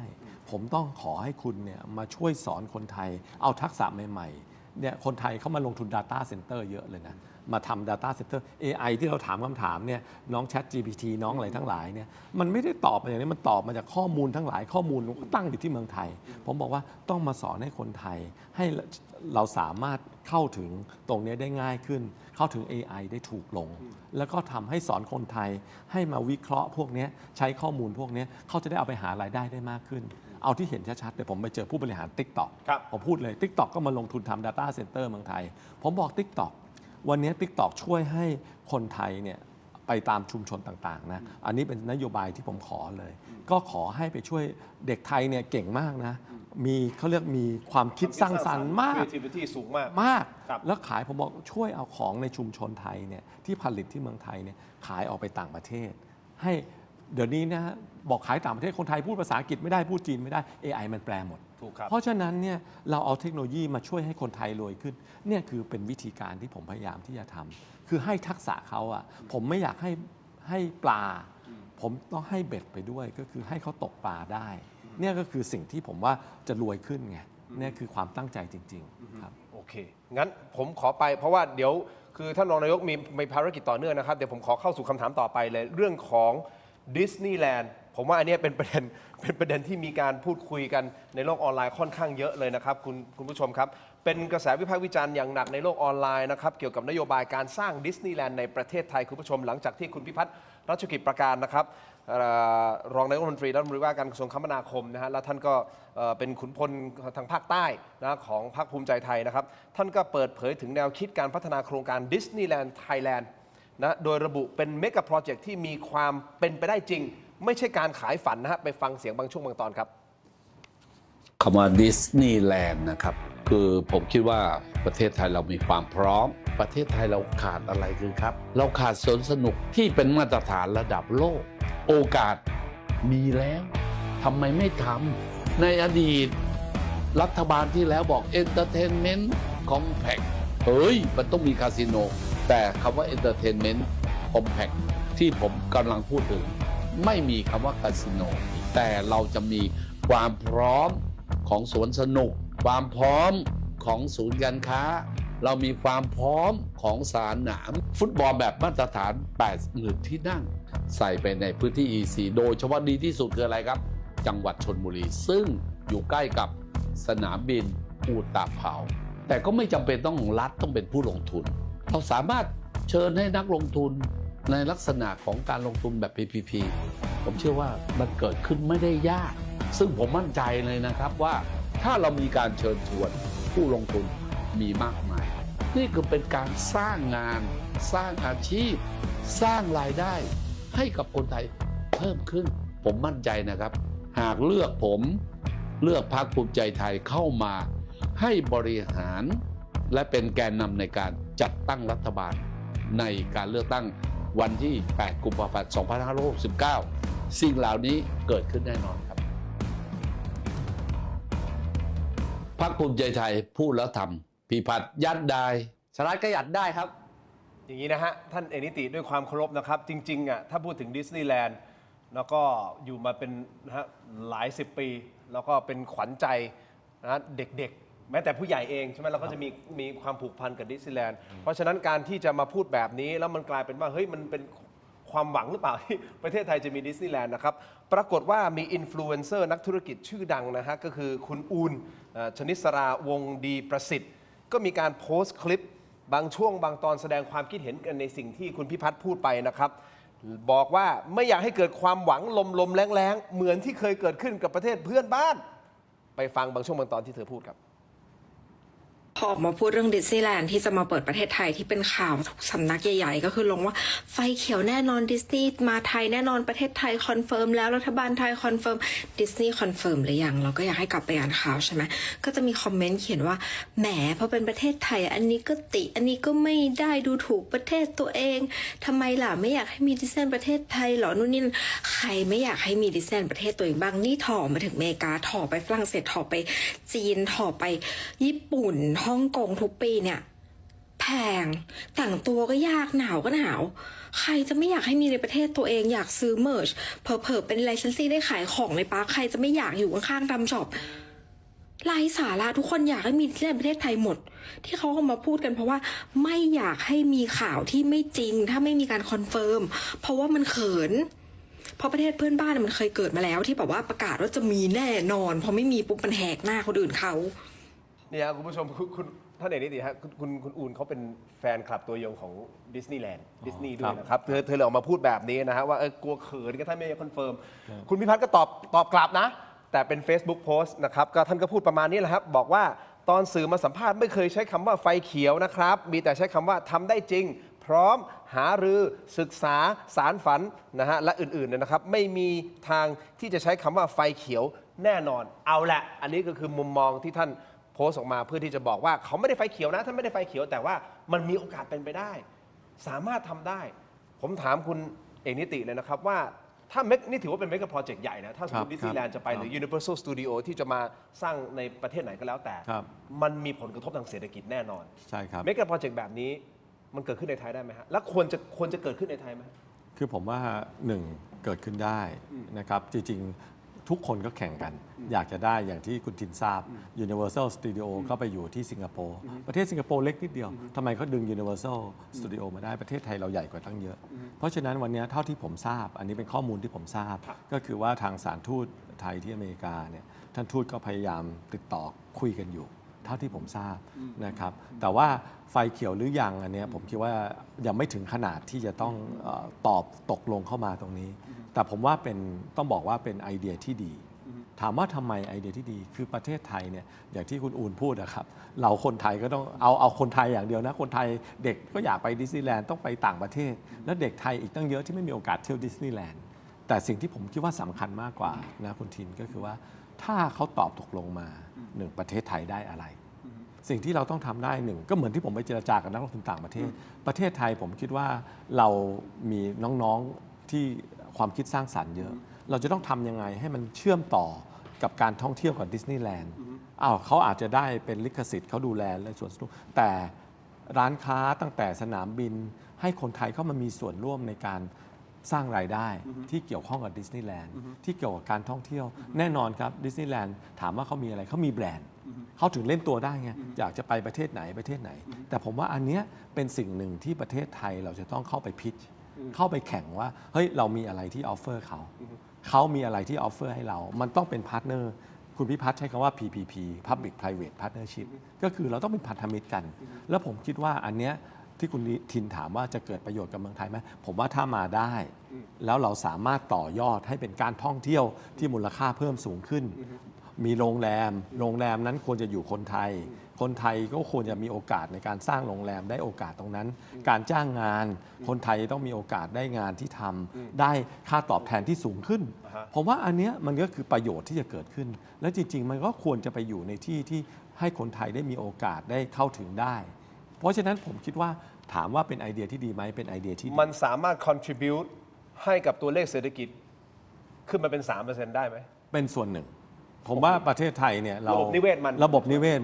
ผมต้องขอให้คุณเนี่ยมาช่วยสอนคนไทยเอาทักษะใหม่ๆเนี่ยคนไทยเข้ามาลงทุน Data Center เยอะเลยนะมาทำ Data Center AI ที่เราถามคำถามเนี่ยน้อง Chat GPT น้องอะไรทั้งหลายเนี่ยมันไม่ได้ตอบมาอย่างนี้มันตอบมาจากข้อมูลทั้งหลายข้อมูลตั้งอยู่ที่เมืองไทยผมบอกว่าต้องมาสอนให้คนไทยให้เราสามารถเข้าถึงตรงนี้ได้ง่ายขึ้นเข้าถึง AI ได้ถูกลงแล้วก็ทำให้สอนคนไทยให้มาวิเคราะห์พวกนี้ใช้ข้อมูลพวกนี้เขาจะได้เอาไปหารายได้ได้มากขึ้นเอาที่เห็นชัดๆเดี๋ยวผมไปเจอผู้บริหาร TikTok ผมพูดเลย TikTok ก็มาลงทุนทำ Data Center เมืองไทยผมบอก TikTokวันนี้ TikTok ช่วยให้คนไทยเนี่ยไปตามชุมชนต่างๆนะอันนี้เป็นนโยบายที่ผมขอเลยก็ขอให้ไปช่วยเด็กไทยเนี่ยเก่งมากนะมีเขาเรียกมีความคิดสร้างสรรค์มาก creativity สูงมากแล้วขายผมบอกช่วยเอาของในชุมชนไทยเนี่ยที่ผลิตที่เมืองไทยเนี่ยขายออกไปต่างประเทศให้เดี๋ยวนี้นะบอกขายต่างประเทศคนไทยพูดภาษาอังกฤษไม่ได้พูดจีนไม่ได้ AI มันแปลหมดเพราะฉะนั้นเนี่ยเราเอาเทคโนโลยีมาช่วยให้คนไทยรวยขึ้นเนี่ยคือเป็นวิธีการที่ผมพยายามที่จะทำคือให้ทักษะเขาอ่ะผมไม่อยากให้ปลาผมต้องให้เบ็ดไปด้วยก็คือให้เขาตกปลาได้เนี่ยก็คือสิ่งที่ผมว่าจะรวยขึ้นไงเนี่ยคือความตั้งใจจริงๆครับโอเคงั้นผมขอไปเพราะว่าเดี๋ยวคือท่านรองนายกมีภารกิจต่อเนื่องนะครับเดี๋ยวผมขอเข้าสู่คำถามต่อไปเลยเรื่องของดิสนีย์แลนด์ผมว่าอันนี้เป็นประเด็นที่มีการพูดคุยกันในโลกออนไลน์ค่อนข้างเยอะเลยนะครับคุณผู้ชมครับเป็นกระแสวิพากษ์วิจารณ์อย่างหนักในโลกออนไลน์นะครับเกี่ยวกับนโยบายการสร้างดิสนีย์แลนด์ในประเทศไทยคุณผู้ชมหลังจากที่คุณพิพัฒน์รัชกิจประการนะครับรองนายกรัฐมนตรีว่าการกระทรวงคมนาคมนะฮะแล้วท่านก็เป็นขุนพลทางภาคใต้นะของพรรคภูมิใจไทยนะครับท่านก็เปิดเผยถึงแนวคิดการพัฒนาโครงการดิสนีย์แลนด์ไทยแลนด์นะโดยระบุเป็นเมกะโปรเจกต์ที่มีความเป็นไปได้จริงไม่ใช่การขายฝันนะฮะไปฟังเสียงบางช่วงบางตอนครับคำว่าดิสนีย์แลนด์นะครับคือผมคิดว่าประเทศไทยเรามีความพร้อมประเทศไทยเราขาดอะไรคือครับเราขาดสวนสนุกที่เป็นมาตรฐานระดับโลกโอกาสมีแล้วทำไมไม่ทำในอดีตรัฐบาลที่แล้วบอก Entertainment Compact เฮ้ยมันต้องมีคาสิโนแต่คำว่า Entertainment Compact ที่ผมกำลังพูดถึงไม่มีคำว่าคาสิโนแต่เราจะมีความพร้อมของสวนสนุกความพร้อมของศูนย์การค้าเรามีความพร้อมของสนามฟุตบอลแบบมาตรฐาน 80,000 ที่นั่งใส่ไปในพื้นที่ EC โดยเฉพาะดีที่สุดคืออะไรครับจังหวัดชลบุรีซึ่งอยู่ใกล้กับสนามบินอุตภเปาแต่ก็ไม่จำเป็นต้องรัฐต้องเป็นผู้ลงทุนเราสามารถเชิญให้นักลงทุนในลักษณะของการลงทุนแบบ PPP ผมเชื่อว่ามันเกิดขึ้นไม่ได้ยากซึ่งผมมั่นใจเลยนะครับว่าถ้าเรามีการเชิญชวนผู้ลงทุนมีมากมายนี่คือเป็นการสร้างงานสร้างอาชีพสร้างรายได้ให้กับคนไทยเพิ่มขึ้นผมมั่นใจนะครับหากเลือกผม เลือกพรรคภูมิใจไทยเข้ามาให้บริหารและเป็นแกนนำในการจัดตั้งรัฐบาลในการเลือกตั้งวันที่ 8 กุมภาพันธ์ 2569 สิ่งเหล่านี้เกิดขึ้นแน่นอนครับพรรคภูมิใจไทยพูดแล้วทำพิพัฒน์ยัดได้ ชลัดก็ยัดได้ครับ อย่างนี้นะฮะท่านเอนิติด้วยความเคารพนะครับ จริงๆอ่ะถ้าพูดถึงดิสนีย์แลนด์แล้วก็อยู่มาเป็นนะฮะหลายสิบปี แล้วก็เป็นขวัญใจนะเด็กๆ แม้แต่ผู้ใหญ่เองใช่ไหมเราก็จะมีความผูกพันกับดิสนีย์แลนด์เพราะฉะนั้นการที่จะมาพูดแบบนี้แล้วมันกลายเป็นว่าเฮ้ยมันเป็นความหวังหรือเปล่าที่ประเทศไทยจะมีดิสนีย์แลนด์นะครับปรากฏว่ามีอินฟลูเอนเซอร์นักธุรกิจชื่อดังนะฮะก็คือคุณอูนชนิสราวงดีประสิทธิ์ก็มีการโพสต์คลิปบางช่วงบางตอนแสดงความคิดเห็นกันในสิ่งที่คุณพิพัฒน์พูดไปนะครับบอกว่าไม่อยากให้เกิดความหวังลมแรงๆเหมือนที่เคยเกิดขึ้นกับประเทศเพื่อนบ้านไปฟังบางช่วงบางตอนที่เธอพูดครับ พอมาพูดเรื่องดิสนีย์แลนด์ที่จะมาเปิดประเทศไทยที่เป็นข่าวทุกสำนักใหญ่ๆก็คือลงว่าไฟเขียวแน่นอนดิสนีย์มาไทยแน่นอนประเทศไทยคอนเฟิร์มแล้วรัฐบาลไทยคอนเฟิร์มดิสนีย์คอนเฟิร์มหรือยังเราก็อยากให้กลับไปอ่านข่าวใช่ไหมก็จะมีคอมเมนต์เขียนว่าแหมพอเป็นประเทศไทยอันนี้ก็ติอันนี้ก็ไม่ได้ดูถูกประเทศตัวเองทำไมล่ะไม่อยากให้มีดิสนีย์ประเทศไทยหรอนู่นนี่ใครไม่อยากให้มีดิสนีย์ประเทศตัวเองบ้างนี่ถ่อมาถึงอเมริกาถ่อไปฝรั่งเศสถ่อไปจีนถ่อไปญี่ปุ่นฮ่องกงทุกปีเนี่ยแพงแต่งตัวก็ยากหนาวก็หนาวใครจะไม่อยากให้มีในประเทศตัวเองอยากซื้อเมิร์ชเผลอๆเป็นไลเซนซี่ได้ขายของในปาร์คใครจะไม่อยากอยู่ข้างๆดำช็อปไร้สาระทุกคนอยากให้มีที่ในประเทศไทยหมดที่เขาเอามาพูดกันเพราะว่าไม่อยากให้มีข่าวที่ไม่จริงถ้าไม่มีการคอนเฟิร์มเพราะว่ามันเขินเพราะประเทศเพื่อนบ้านมันเคยเกิดมาแล้วที่แบบว่าประกาศว่าจะมีแน่นอนพอไม่มีปุ๊บมันแหกหน้าคนอื่นเขาเนี่ยคุณผู้ชมคุณท่านเอกนิติฮะคุณอูนเขาเป็นแฟนคลับตัวยงของดิสนีย์แลนด์ดิสนีย์ด้วยนะครับเธอเลยออกมาพูดแบบนี้นะฮะว่ากลัวเขินก็ท่านไม่คอนเฟิร์มคุณพิพัฒน์ก็ตอบกลับนะแต่เป็น Facebook Post นะครับก็ท่านก็พูดประมาณนี้แหละครับบอกว่าตอนสื่อมาสัมภาษณ์ไม่เคยใช้คำว่าไฟเขียวนะครับมีแต่ใช้คำว่าทำได้จริงพร้อมหารือศึกษาสารฝันนะฮะและอื่นๆนะครับไม่มีทางที่จะใช้คำว่าไฟเขียวแน่นอนเอาแหละอันนี้ก็คือมุมมองที่ท่านโพสต์ออกมาเพื่อที่จะบอกว่าเขาไม่ได้ไฟเขียวนะท่านไม่ได้ไฟเขียวแต่ว่ามันมีโอกาสเป็นไปได้สามารถทำได้ผมถามคุณเอกนิติเลยนะครับว่าถ้านี่ถือว่าเป็นเมกะโปรเจกต์ใหญ่นะถ้าสมมติดิสนีย์แลนด์จะไปหรือ Universal Studio ที่จะมาสร้างในประเทศไหนก็แล้วแต่มันมีผลกระทบทางเศรษฐกิจแน่นอนใช่ครับเมกะโปรเจกต์แบบนี้มันเกิดขึ้นในไทยได้ไหมฮะแล้วควรจะเกิดขึ้นในไทยไหมคือผมว่าหนึ่งเกิดขึ้นได้นะครับจริงๆทุกคนก็แข่งกันอยากจะได้อย่างที่คุณทินทราบ Universal Studio ก็ไปอยู่ที่สิงคโปร์ประเทศสิงคโปร์เล็กนิดเดียวทำไมเขาดึง Universal Studio มาได้ประเทศไทยเราใหญ่กว่าตั้งเยอะเพราะฉะนั้นวันนี้เท่าที่ผมทราบอันนี้เป็นข้อมูลที่ผมทราบก็คือว่าทางสถานทูตไทยที่อเมริกาเนี่ยท่านทูตก็พยายามติดต่อคุยกันอยู่เท่าที่ผมทราบนะครับแต่ว่าไฟเขียวหรือยังอันนี้ผมคิดว่ายังไม่ถึงขนาดที่จะต้องตอบตกลงเข้ามาตรงนี้แต่ผมว่าต้องบอกว่าเป็นไอเดียที่ดีถามว่าทำไมไอเดียที่ดีคือประเทศไทยเนี่ยอย่างที่คุณอูนพูดนะครับเราคนไทยก็ต้องเอาคนไทยอย่างเดียวนะคนไทยเด็กก็อยากไปดิสนีย์แลนด์ต้องไปต่างประเทศแล้วเด็กไทยอีกตั้งเยอะที่ไม่มีโอกาสเที่ยวดิสนีย์แลนด์แต่สิ่งที่ผมคิดว่าสำคัญมากกว่านะคุณทินก็คือว่าถ้าเขาตอบตกลงมาหนึ่งประเทศไทยได้อะไรสิ่งที่เราต้องทำได้หนึ่งก็เหมือนที่ผมไปเจรจากับนักลงทุนต่างประเทศประเทศไทยผมคิดว่าเรามีน้องๆที่ความคิดสร้างสรรค์เยอะเราจะต้องทำยังไงให้มันเชื่อมต่อกับการท่องเที่ยวกับดิสนีย์แลนด์เขาอาจจะได้เป็นลิขสิทธิ์เขาดูแลในส่วนสนุกแต่ร้านค้าตั้งแต่สนามบินให้คนไทยเข้ามามีส่วนร่วมในการสร้างรายได้ที่เกี่ยวข้องกับดิสนีย์แลนด์ที่เกี่ยวกับการท่องเที่ยวแน่นอนครับดิสนีย์แลนด์ถามว่าเขามีอะไรเขามีแบรนด์เขาถึงเล่นตัวได้ไงอยากจะไปประเทศไหนแต่ผมว่าอันเนี้ยเป็นสิ่งหนึ่งที่ประเทศไทยเราจะต้องเข้าไปพิชเข้าไปแข่งว่าเฮ้ยเรามีอะไรที่ออฟเฟอร์เขามีอะไรที่ออฟเฟอร์ให้เรามันต้องเป็นพาร์ทเนอร์คุณพิพัฒน์ใช้คำว่า PPP Public Private Partnership ก็คือเราต้องเป็นพันธมิตรกันแล้วผมคิดว่าอันเนี้ยที่คุณทินถามว่าจะเกิดประโยชน์กับเมืองไทยไหมผมว่าถ้ามาได้แล้วเราสามารถต่อยอดให้เป็นการท่องเที่ยวที่มูลค่าเพิ่มสูงขึ้น มีโรงแรมนั้นควรจะอยู่คนไทย คนไทยก็ควรจะมีโอกาสในการสร้างโรงแรมได้โอกาสตรงนั้น การจ้างงานคนไทยต้องมีโอกาสได้งานที่ทำได้ค่าตอบแทนที่สูงขึ้น ผมว่าอันเนี้ยมันก็คือประโยชน์ที่จะเกิดขึ้น และจริงๆมันก็ควรจะไปอยู่ในที่ที่ให้คนไทยได้มีโอกาสได้เข้าถึงได้ เพราะฉะนั้นผมคิดว่าถามว่าเป็นไอเดียที่ดีไหมเป็นไอเดียที่ดี มันสามารถ contribute ให้กับตัวเลขเศรษฐกิจขึ้นมาเป็น 3% ได้ไหม เป็นส่วนหนึ่ง ผมว่าประเทศไทยเนี่ยเรา ระบบนิเวศมัน ระบบนิเวศ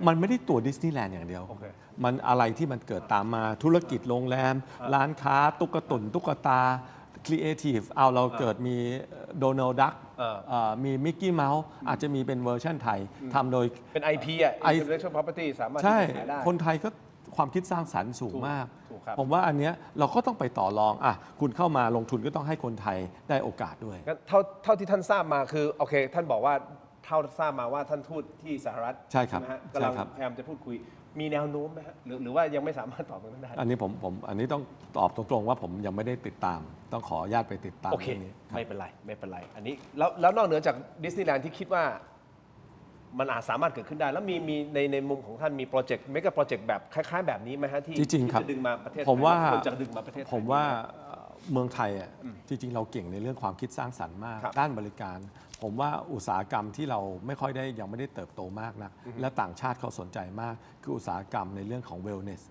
มันไม่ได้ตัวดิสนีย์แลนด์อย่างเดียว โอเค มันอะไรที่มันเกิดตามมาธุรกิจโรงแรม ร้านค้าตุ๊กตุนตุ๊กตาครีเอทีฟเอาเราเกิดมีโดนัลด์ดักมีมิกกี้เมาส์อาจจะมีเป็นเวอร์ชันไทยทำโดย เป็น IP อ่ะ intellectual property สามารถ ใช่ ที่จะขายได้ คนไทยก็ความคิดสร้างสรรค์สูงมาก ถูกครับ ผมว่าอันเนี้ยเราก็ต้องไปต่อรองอ่ะคุณเข้ามาลงทุนก็ต้องให้คนไทยได้โอกาสด้วย งั้นเท่าที่ท่านทราบมาคือโอเคท่านบอกว่าเท่าทราบมาว่าท่านทูตที่สหรัฐ ใช่ครับ ไหมฮะ ใช่ กำลัง ครับ พยายามจะพูดคุยมีแนวโน้มไหมฮะหรือว่ายังไม่สามารถตอบตรงนั้นได้ อันนี้ผมอันนี้ต้องตอบตรงๆว่าผมยังไม่ได้ติดตาม ต้องขออนุญาตไปติดตาม โอเค เรื่องนี้ครับ ไม่เป็นไรอันนี้แล้วนอกเหนือจากดิสนีย์แลนด์ที่คิดว่ามันอาจสามารถเกิดขึ้นได้ แล้วมีในมุมของท่านมีโปรเจกต์เมกะโปรเจกต์แบบคล้ายๆแบบนี้ไหมฮะที่ จริงๆครับ จะดึงมาประเทศไทย ผมว่า ควรจะดึงมาประเทศไทย ผมว่าเมืองไทยอ่ะจริงๆเราเก่งในเรื่องความคิดสร้างสรรค์มาก ครับ ด้านบริการ ผมว่าอุตสาหกรรมที่เราไม่ค่อยได้ยังไม่ได้เติบโตมากนักและต่างชาติเขาสนใจมาก คืออุตสาหกรรมในเรื่องของ wellness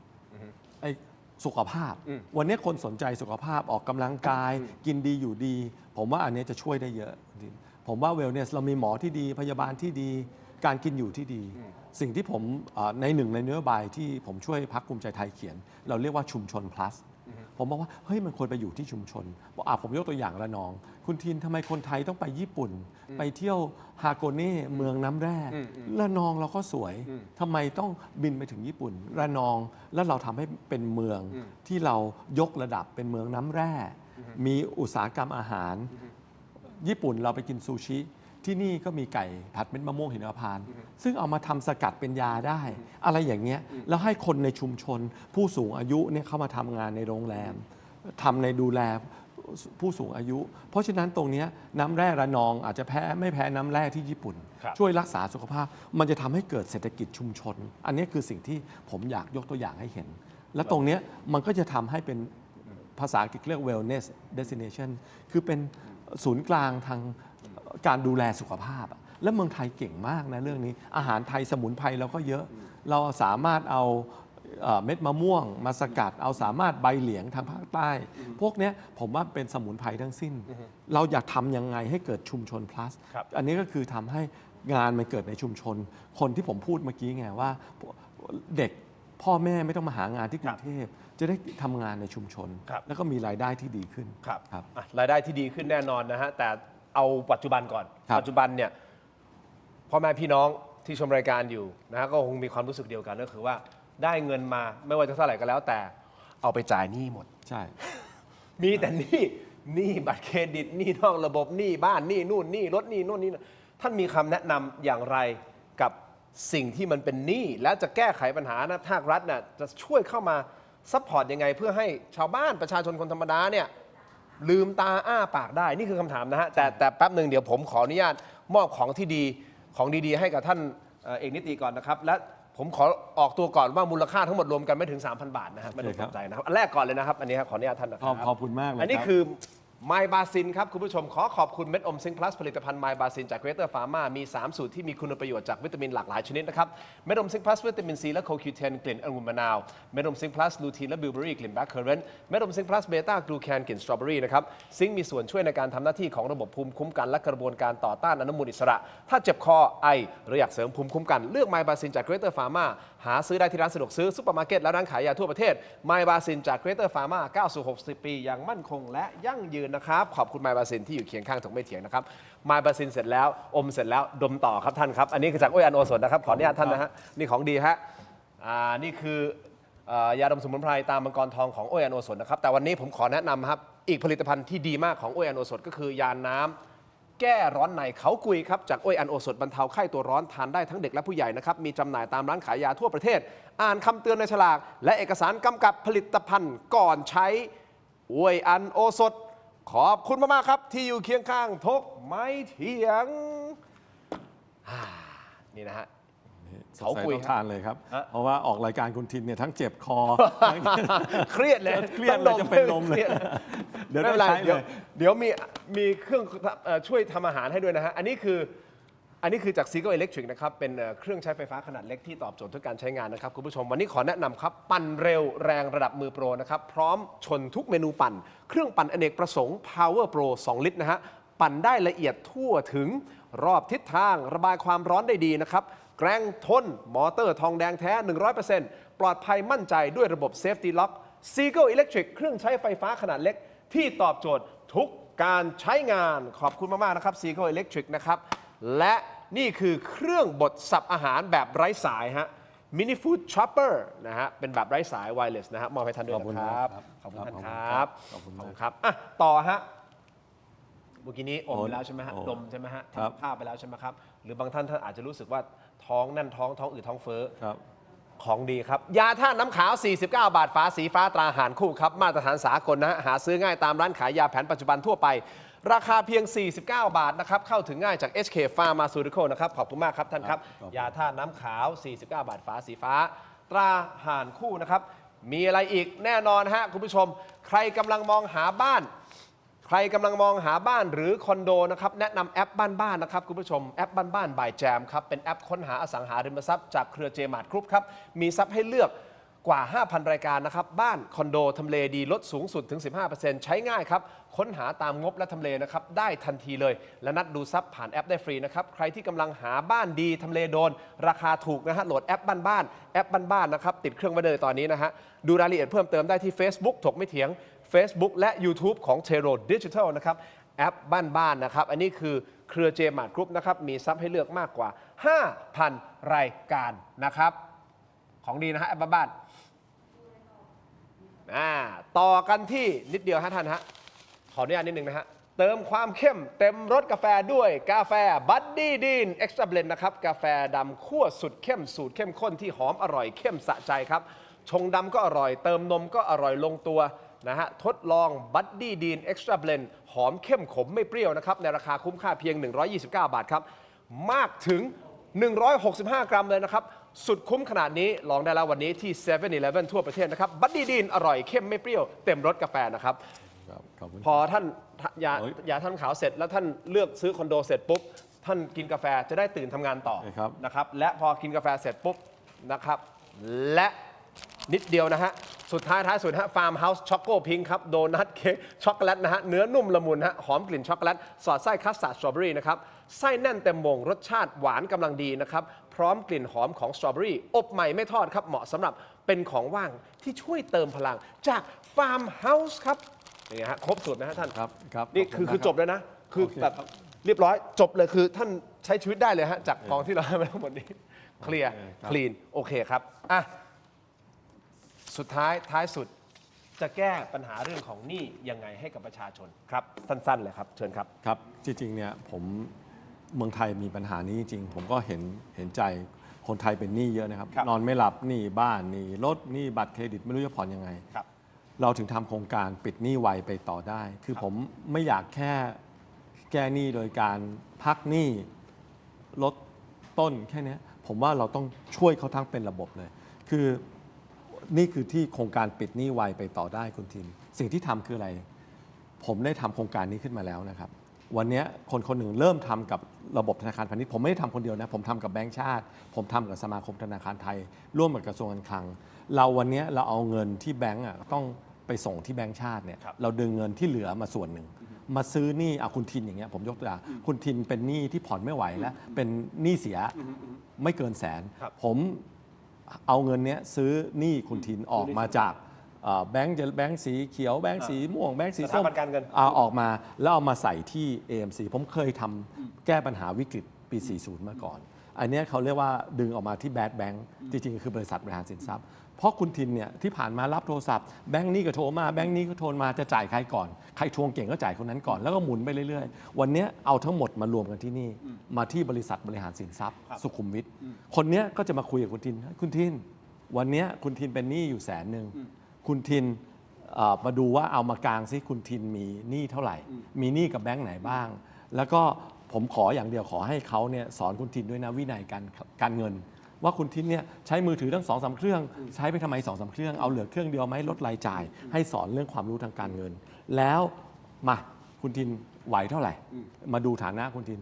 ไอ้สุขภาพ วันนี้คนสนใจสุขภาพออกกำลังกาย กินดีอยู่ดี ผมว่าอันนี้จะช่วยได้เยอะจริงผมว่า wellness เรามีหมอที่ดีพยาบาลที่ดี การกินอยู่ที่ดี สิ่งที่ผมในหนึ่งในนโยบายที่ผมช่วยพรรคภูมิใจไทยเขียน เราเรียกว่าชุมชน plus ผมบอกว่าเฮ้ยมันควรไปอยู่ที่ชุมชนบอกผมยกตัวอย่างระนอง คุณทินทำไมคนไทยต้องไปญี่ปุ่น ไปเที่ยวฮาโกเน่เมืองน้ำแร่ระนองเราก็สวยทำไมต้องบินไปถึงญี่ปุ่นระนองแล้วเราทำให้เป็นเมืองที่เรายกระดับเป็นเมืองน้ำแร่ มีอุตสาหกรรมอาหาร ญี่ปุ่นเราไปกินซูชิ ที่นี่ก็มีไก่ผัดเม็ดมะม่วงหิมพานต์ซึ่งเอามาทำสกัดเป็นยาได้ อะไรอย่างเงี้ยแล้วให้คนในชุมชน ผู้สูงอายุเนี่ยเข้ามาทำงานในโรงแรมทำในดูแลผู้สูงอายุ เพราะฉะนั้นตรงเนี้ยน้ำแร่ระนองอาจจะไม่แพ้น้ำแร่ที่ญี่ปุ่น ช่วยรักษาสุขภาพ มันจะทำให้เกิดเศรษฐกิจชุมชน อันนี้คือสิ่งที่ผมอยากยกตัวอย่างให้เห็น และตรงเนี้ยมันก็จะทำให้เป็นภาษาอังกฤษเรียก wellness destination คือเป็นศูนย์กลางทางการดูแลสุขภาพ และเมืองไทยเก่งมากนะเรื่องนี้ อาหารไทยสมุนไพรเราก็เยอะ เราสามารถเอาเม็ดมะม่วงมาสกัด เอาสามารถใบเหลียงทางภาคใต้ พวกเนี้ยผมว่าเป็นสมุนไพรทั้งสิ้น เราอยากทำยังไงให้เกิดชุมชน plus อันนี้ก็คือทำให้งานมันเกิดในชุมชน คนที่ผมพูดเมื่อกี้ไงว่าเด็กพ่อแม่ไม่ต้องมาหางานที่กรุงเทพจะได้ทำงานในชุมชน แล้วก็มีรายได้ที่ดีขึ้น ครับรายได้ที่ดีขึ้นแน่นอนนะฮะแต่เอาปัจจุบันก่อน ปัจจุบันเนี่ยพ่อแม่พี่น้องที่ชมรายการอยู่นะฮะก็คงมีความรู้สึกเดียวกันก็คือว่าได้เงินมาไม่ว่าจะเท่าไหร่ก็แล้วแต่เอาไปจ่ายหนี้หมด ใช่ มีแต่หนี้บัตรเครดิตหนี้นอกระบบหนี้บ้านหนี้นู่นหนี้รถหนี้นู่นนี่ท่านมีคำแนะนำอย่างไรกับสิ่งที่มันเป็นหนี้และจะแก้ไขปัญหานะภาครัฐน่ะจะช่วยเข้ามาซัพพอร์ตยังไงเพื่อให้ชาวบ้านประชาชนคนธรรมดาเนี่ยลืมตาอ้าปากได้นี่คือคำถามนะฮะแต่แป๊บหนึ่งเดี๋ยวผมขออนุญาตมอบของที่ดีของดีๆให้กับท่านเอกนิติก่อนนะครับและผมขอออกตัวก่อนว่ามูลค่าทั้งหมดรวมกันไม่ถึง 3,000 บาทนะครับไม่ต้องตกใจนะครับอันแรกก่อนเลยนะครับอันนี้ครับขออนุญาตท่านนะครับ ขอบคุณมากเลย อันนี้ ครับ คือไมบาซินครับคุณผู้ชมขอขอบคุณเม็ดอมซิงค์พลัสผลิตภัณฑ์ไมบาซินจากเกรเตอร์ฟาร์มามี3สูตรที่มีคุณประโยชน์จากวิตามินหลากหลายชนิดนะครับเม็ดอมซิงค์พลัสวิตามินซีและโคคิวเทนกลิ่นองุ่นมะนาวเม็ดอมซิงค์พลัสลูทีนและบิวเบอรี่กลิ่นแบล็คเคอร์เรนต์เม็ดอมซิงค์พลัสเบต้ากลูแคนกลิ่นสตรอเบอรี่นะครับซิงค์มีส่วนช่วยในการทำหน้าที่ของระบบภูมิคุ้มกันและกระบวนการต่อต้านอนุมูลอิสระถ้าเจ็บคอไอหรืออยากเสริมภูมิคุ้มกันเลือกไมบาซินจากเกรเตอร์ฟาร์มาหาซื้อได้ที่ร้านสะดวกซื้อซุปเปอร์มาร์เก็ตและร้านขายยาทั่วประเทศไมบาซินจากเกรเตอร์ฟาร์มาก้าวสู่60 ปีอย่างมั่นคงและยั่งยืนนะครับขอบคุณไมบาซินที่อยู่เคียงข้างถกไม่เถียงนะครับไมบาซินเสร็จแล้วอมเสร็จแล้วดมต่อครับท่านครับอันนี้คือจากโออันโอสถนะครับขออนุญาตท่านนะฮะนี่ของดีฮะนี่คือยาดมสมุนไพรตามมังกรทองของโออันโอสถนะครับแต่วันนี้ผมขอแนะนำครับอีกผลิตภัณฑ์ที่ดีมากของโออันโอสถก็คือยาน้ำแก้ร้อนในเขากุยครับจากโออันโอสถบรรเทาไข้ตัวร้อนทานได้ทั้งเด็กและผู้ใหญ่นะครับมีจำหน่ายตามร้านขายยาทั่วประเทศอ่านคำเตือนในฉลากและเอกสารกำกับผลิตภัณฑ์ก่อนใช้โออันโอสถขอบคุณมากๆครับที่อยู่เคียงข้างทกไม่เถียง นี่นะฮะ สงสัยต้องทานเลยครับ ฮะ เพราะว่าออกรายการคุณทินเนี่ยทั้งเจ็บคอ เครียดเลย เครียดเลยจะเป็นลมเลย เดี๋ยว ไม่ ได้ เป็นไร ใช้เลย เดี๋ยวมีเครื่องช่วยทำอาหารให้ด้วยนะฮะ อันนี้คือจาก Seagull Electric นะครับ เป็นเครื่องใช้ไฟฟ้าขนาดเล็กที่ตอบโจทย์ทุกการใช้งานนะครับคุณผู้ชมวันนี้ขอแนะนำครับ ปั่นเร็วแรงระดับมือโปรนะครับ พร้อมชนทุกเมนูปั่น เครื่องปั่นอเนกประสงค์ Power Pro 2 ลิตรนะฮะ ปั่นได้ละเอียดทั่วถึงรอบทิศทางระบายความร้อนได้ดีนะครับ แกร่งทนมอเตอร์ทองแดงแท้ 100% ปลอดภัยมั่นใจด้วยระบบ Safety Lock Seagull Electric เครื่องใช้ไฟฟ้าขนาดเล็กที่ตอบโจทย์ทุกการใช้งานขอบคุณมากๆนะครับ Seagull Electric นะครับและนี่คือเครื่องบดสับอาหารแบบไร้สายฮะ Mini Food Chopper นะฮะเป็นแบบไร้สาย wireless นะฮะมอบให้ท่านด้วยนะครับขอบคุณท่านครับ ขอบคุณ ขอบ มาก คุณครับอ่ะต่อฮะเมื่อกี้นี้อมไปแล้วใช่ไหมฮะ โอ้ ดมใช่ไหมฮะ ครับ ทำข้าวไปแล้วใช่ไหมครับหรือบางท่านอาจจะรู้สึกว่าท้องแน่นท้องอืดท้องเฟ้อ ครับ ของดีครับ ยาท่าตุน้ำขาว 49 บาทฝาสีฟ้าตราหารคู่ครับ มาตรฐานสากลนะฮะหาซื้อง่ายตามร้านขายยาแผนปัจจุบันทั่วไป ราคาเพียง 49 บาทนะครับ เข้าถึงง่ายจาก HK Pharmaceutical นะครับ ขอบคุณมากครับท่านครับ ครับ ยาท่าตุน้ำขาว 49 บาทฝาสีฟ้า ตราหารคู่นะครับ มีอะไรอีกแน่นอนฮะคุณผู้ชม ใครกำลังมองหาบ้าน ใครกำลังมองหาบ้านหรือคอนโดนะครับแนะนำแอปบ้านๆนะครับคุณผู้ชมแอปบ้านๆ by Jam ครับเป็นแอปค้นหาอสังหาริมทรัพย์จากเครือเจมาร์ทกรุ๊ปครับมีทรัพย์ให้เลือกกว่า 5,000 รายการนะครับบ้านคอนโดทำเลดีลดสูงสุดถึง 15% ใช้ง่ายครับค้นหาตามงบและทำเลนะครับได้ทันทีเลย และนัดดูทรัพย์ผ่านแอปได้ฟรีนะครับใครที่กำลังหาบ้านดีทำเลโดน ราคาถูกนะฮะโหลดแอปบ้านๆแอปบ้านๆนะครับติดเครื่องไว้เลยตอนนี้นะฮะดูรายละเอียดเพิ่มเติมได้ที่ Facebook ถกไม่เถียง Facebook และ YouTube ของ Tero Digital นะครับแอปบ้านๆนะครับอันนี้คือเครือเจมาร์ทกรุ๊ปนะครับมีทรัพย์ให้เลือกมากกว่า 5,000 รายการนะครับของดีนะฮะแอปบ้านๆต่อกันที่นิดเดียวฮะท่านฮะขออนุญาตนิดนึงนะฮะเติมความเข้มเต็มรสกาแฟด้วยกาแฟบัดดี้ดีนเอ็กซ์ตร้าเบลนด์นะครับกาแฟดำคั่วสุดเข้มสูตรเข้มข้นที่หอมอร่อยเข้มสะใจครับชงดำก็อร่อยเติมนมก็อร่อยลงตัวนะฮะทดลองบัดดี้ดีนเอ็กซ์ตร้าเบลนด์หอมเข้มขมไม่เปรี้ยวนะครับในราคาคุ้มค่าเพียง 129 บาทครับมากถึง 165 กรัมเลยนะครับสุดคุ้มขนาดนี้ลองได้แล้ววันนี้ที่ 7-Eleven ทั่วประเทศนะครับบัดดี้ดีนอร่อยเข้มไม่เปรี้ยวเต็มรสกาแฟนะครับ ครับขอบคุณ พอท่านยา โอ้ย ยาท่านขาวเสร็จแล้วท่านเลือกซื้อคอนโดเสร็จปุ๊บท่านกินกาแฟจะได้ตื่นทำงานต่อ ใช่ครับ นะครับและพอกินกาแฟเสร็จปุ๊บนะครับและนิดเดียวนะฮะสุดท้ายสุดฮะฟาร์มเฮาส์ช็อกโกพิงครับโดนัทเค้กช็อกโกแลตนะฮะเนื้อนุ่มละมุนฮะหอมกลิ่นช็อกโกแลตสอดไส้คัสตาร์ดสตรอเบอรี่นะครับไส้แน่นเต็มวงรสชาติหวานกำลังดีนะครับพร้อมกลิ่นหอมของสตรอเบอรี่อบใหม่ไม่ทอดครับเหมาะสำหรับเป็นของว่างที่ช่วยเติมพลังจากฟาร์มเฮาส์ครับนี่ฮะครบสูตรนะฮะท่าน ครับครับ นี่ ขอบคุณ คือ มาก จบเลยนะคือ โอเค แบบเรียบร้อยจบเลยคือท่านใช้ชีวิตได้เลยฮะจากกองที่เราให้มาทั้งหมดนี้เคลียร์คลีนโอเคครับอ่ะสุดท้ายสุดจะแก้ปัญหาเรื่องของหนี้ยังไงให้กับประชาชนครับสั้นๆเลยครับเชิญครับ ครับจริงๆเนี่ยผมเมืองไทยมีปัญหานี้จริงผมก็เห็นใจคนไทยเป็นหนี้เยอะนะครับ ครับ นอนไม่หลับหนี้บ้านหนี้รถหนี้บัตรเครดิตไม่รู้จะผ่อนยังไง ครับ เราถึงทำโครงการปิดหนี้ไวไปต่อได้ คือผมไม่อยากแค่แก้หนี้โดยการพักหนี้ลดต้นแค่เนี้ยผมว่าเราต้องช่วยเขาทั้งเป็นระบบเลย คือนี่คือที่โครงการปิดหนี้ไวไปต่อได้คุณทินสิ่งที่ทำคืออะไร ผมได้ทำโครงการนี้ขึ้นมาแล้วนะครับ วันนี้คนหนึ่งเริ่มทำกับระบบธนาคารพาณิชย์ผมไม่ได้ทำคนเดียวนะผมทำกับแบงก์ชาติ ผมทำกับสมาคมธนาคารไทย ร่วมกับกระทรวงการคลังเราวันนี้เราเอาเงินที่แบงก์ต้องไปส่งที่แบงก์ชาติเนี่ยเราดึงเงินที่เหลือมาส่วนหนึ่งมาซื้อหนี้คุณทินอย่างเงี้ยผมยกตัวอย่างคุณทินเป็นหนี้ที่ผ่อนไม่ไหวแล้วเป็นหนี้เสียไม่เกิน100,000ผมเอาเงินเนี้ยซื้อหนี้คุณทินออกมาจากแบงค์สีเขียวแบงค์สีม่วงแบงค์สีส้ม สถาบันการเงิน เอาออกมาแล้วเอามาใส่ที่ AMC ผมเคยทำแก้ปัญหาวิกฤตปี 40 มาก่อน อันเนี้ยเขาเรียกว่าดึงออกมาที่แบดแบงค์จริงๆ คือบริษัทบริหารสินทรัพย์ เพราะคุณทินเนี่ยที่ผ่านมารับโทรศัพท์แบงค์นี้ก็โทรมาแบงค์นี้ก็โทรมาจะจ่ายใครก่อนใครทวงเก่งก็จ่ายคนนั้นก่อนแล้วก็หมุนไปเรื่อยๆ วันเนี้ยเอาทั้งหมดมารวมกันที่นี่มาที่บริษัทบริหารสินทรัพย์สุขุมวิทคนเนี้ยก็จะมาคุยกับคุณทินคุณทินวันเนี้ยคุณทินเป็นหนี้อยู่100,000คุณทินมาดูว่าเอามากลางซิคุณทินมีหนี้เท่าไหร่ มีหนี้กับแบงค์ไหนบ้าง แล้วก็ ผมขออย่างเดียวขอให้เขาเนี่ยสอนคุณทินด้วยนะวินัยการเงิน ว่าคุณทินเนี่ยใช้มือถือทั้ง2-3 เครื่องใช้ไปทำไม2-3 เครื่องเอาเหลือเครื่องเดียวไหมลดรายจ่าย ให้สอนเรื่องความรู้ทางการเงิน แล้วมาคุณทินไหวเท่าไหร่ มาดูฐานะคุณทิน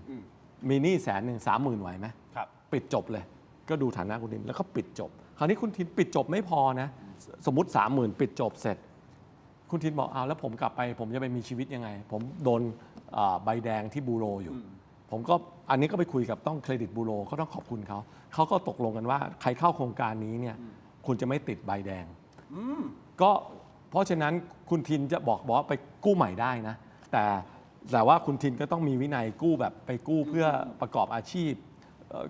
มีหนี้130,000ไหวไหมปิดจบเลยก็ดูฐานะคุณทินแล้วก็ปิดจบคราวนี้คุณทินปิดจบไม่พอนะสมมติ 30,000 ปิดจบเสร็จคุณทินบอกเอาแล้วผมกลับไปผมจะไปมีชีวิตยังไงผมโดนใบแดงที่บูโรอยู่ผมก็อันนี้ก็ไปคุยกับต้องเครดิตบูโรเขาต้องขอบคุณเขาก็ตกลงกันว่าใครเข้าโครงการนี้เนี่ยคุณจะไม่ติดใบแดงก็เพราะฉะนั้นคุณทินจะบอกว่าไปกู้ใหม่ได้นะแต่ว่าคุณทินก็ต้องมีวินัยกู้แบบไปกู้เพื่อประกอบอาชีพ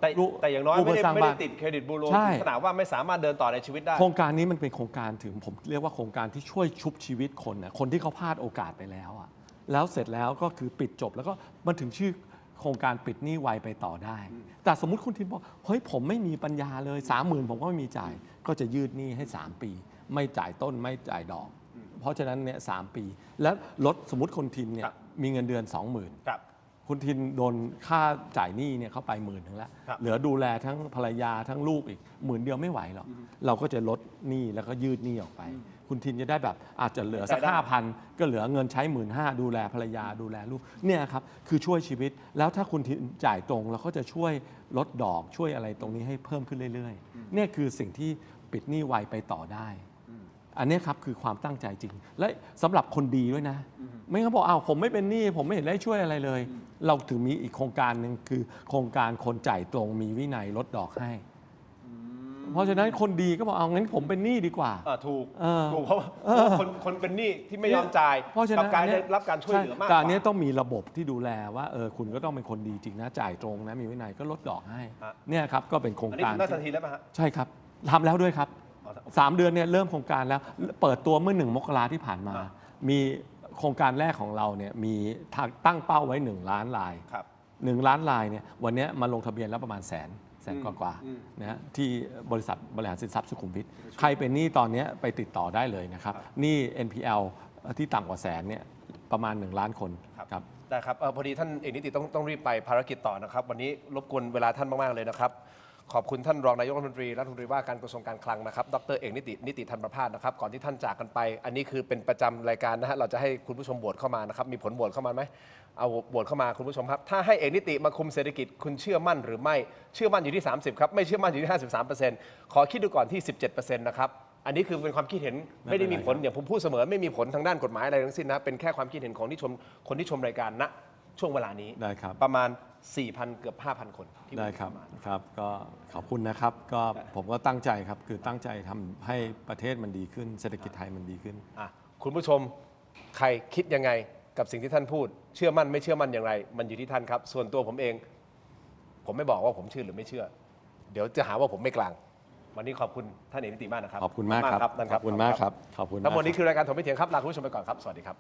แต่อย่างน้อยไม่ได้ติดเครดิตบูโรขนาดว่าไม่สามารถเดินต่อในชีวิตได้โครงการนี้มันเป็นโครงการถึงผมเรียกว่าโครงการที่ช่วยชุบชีวิตคนนะคนที่เขาพลาดโอกาสไปแล้วอ่ะแล้วเสร็จแล้วก็คือปิดจบแล้วก็มันถึงชื่อโครงการปิดหนี้ไวไปต่อได้แต่สมมุติคุณทินบอกเฮ้ยผมไม่มีปัญญาเลย 30,000 ผมก็ไม่มีจ่ายก็จะยืดหนี้ให้3 ปีไม่จ่ายต้นไม่จ่ายดอกเพราะฉะนั้นเนี่ย3 ปีแล้วลดสมมติคนทินเนี่ยมีเงินเดือน 20,000คุณทินโดนค่าจ่ายหนี้เนี่ยเข้าไป10,000 นึงแล้วเหลือดูแลทั้งภรรยาทั้งลูกอีก10,000 เดียวไม่ไหวหรอกเราก็จะลดหนี้แล้วก็ยืดหนี้ออกไปคุณทินจะได้แบบอาจจะเหลือสัก 5,000 ก็เหลือเงินใช้ 15,000 ดูแลภรรยาดูแลลูกเนี่ยครับคือช่วยชีวิตแล้วถ้าคุณทินจ่ายตรงเราก็จะช่วยลดดอกช่วยอะไรตรงนี้ให้เพิ่มขึ้นเรื่อยๆเนี่ยคือสิ่งที่ปิดหนี้ไวไปต่อได้อันนี้ครับคือความตั้งใจจริงและสำหรับคนดีด้วยนะไม่งั้นบอกผมไม่เป็นหนี้ผมไม่เห็นได้ช่วยอะไรเลยเราถึงมีอีกโครงการหนึ่งคือโครงการคนจ่ายตรงมีวินัยลดดอกให้เพราะฉะนั้นคนดีก็บอกเอางั้นผมเป็นหนี้ดีกว่าถูกเพราะคนเป็นหนี้ที่ไม่ยอมจ่ายกับการได้รับการช่วยเหลือมากกว่าการนี้ต้องมีระบบที่ดูแลว่าคุณก็ต้องเป็นคนดีจริงนะจ่ายตรงนะมีวินัยก็ลดดอกให้เนี่ยครับก็เป็นโครงการอันนี้ทำได้ทันทีแล้วป่ะฮะใช่ครับทำแล้วด้วยครับ3 เดือนเนี่ยเริ่มโครงการแล้วเปิดตัวเมื่อ1 มกราที่ผ่านมามีโครงการแรกของเราเนี่ยมีตั้งเป้าไว้1 ล้านราย1 ล้านรายเนี่ยวันนี้มาลงทะเบียนแล้วประมาณแสนกว่านะฮะที่บริษัทบริหารสินทรัพย์สุขุมวิทใครเป็นหนี้ตอนนี้ไปติดต่อได้เลยนะครับหนี้ NPL ที่ต่ำกว่าแสนเนี่ยประมาณ1 ล้านคนครับได้ครับพอดีท่านเอกนิติต้องรีบไปภารกิจต่อนะครับวันนี้รบกวนเวลาท่านมากๆเลยนะครับขอบคุณท่านรองนายกรัฐมนตรีว่าการกระทรวงการคลังนะครับดร.เอกนิติธันประภาสนะครับก่อนที่ท่านจากกันไปอันนี้คือเป็นประจำรายการนะฮะเราจะให้คุณผู้ชมโหวตเข้ามานะครับมีผลโหวตเข้ามาไหมเอาโหวตเข้ามาคุณผู้ชมครับถ้าให้เอกนิติมาคุมเศรษฐกิจคุณเชื่อมั่นหรือไม่เชื่อมั่นอยู่ที่30ครับไม่เชื่อมั่นอยู่ที่ 53%ขอคิดดูก่อนที่ 17% นะครับอันนี้คือเป็นความคิดเห็นไม่ได้มีผลอย่างผมพูดเสมอไม่มีผลทางด้านกฎหมายอะไรทั้งสิ้นนะเป็นแค่ความคิดเห็นของคนที่ชมรายการณช่วงเวลานี้ประมาณ 4,000 เกือบ 5,000 คนได้ครับครับก็ขอบคุณนะครับก็ผมก็ตั้งใจครับคือตั้งใจทำให้ประเทศมันดีขึ้นเศรษฐกิจไทยมันดีขึ้นคุณผู้ชมใครคิดยังไงกับสิ่งที่ท่านพูดเชื่อมั่นไม่เชื่อมั่นอย่างไรมันอยู่ที่ท่านครับส่วนตัวผมเองผมไม่บอกว่าผมเชื่อหรือไม่เชื่อเดี๋ยวจะหาว่าผมไม่กลางวันนี้ขอบคุณท่านเอกนิติมากนะครับขอบคุณมากครับขอบคุณมากครับขอบคุณมาก ทั้งหมดนี้คือรายการถกไม่เถียงครับลาคุณผู้ชมไปก่อนครับสวัสดีครับ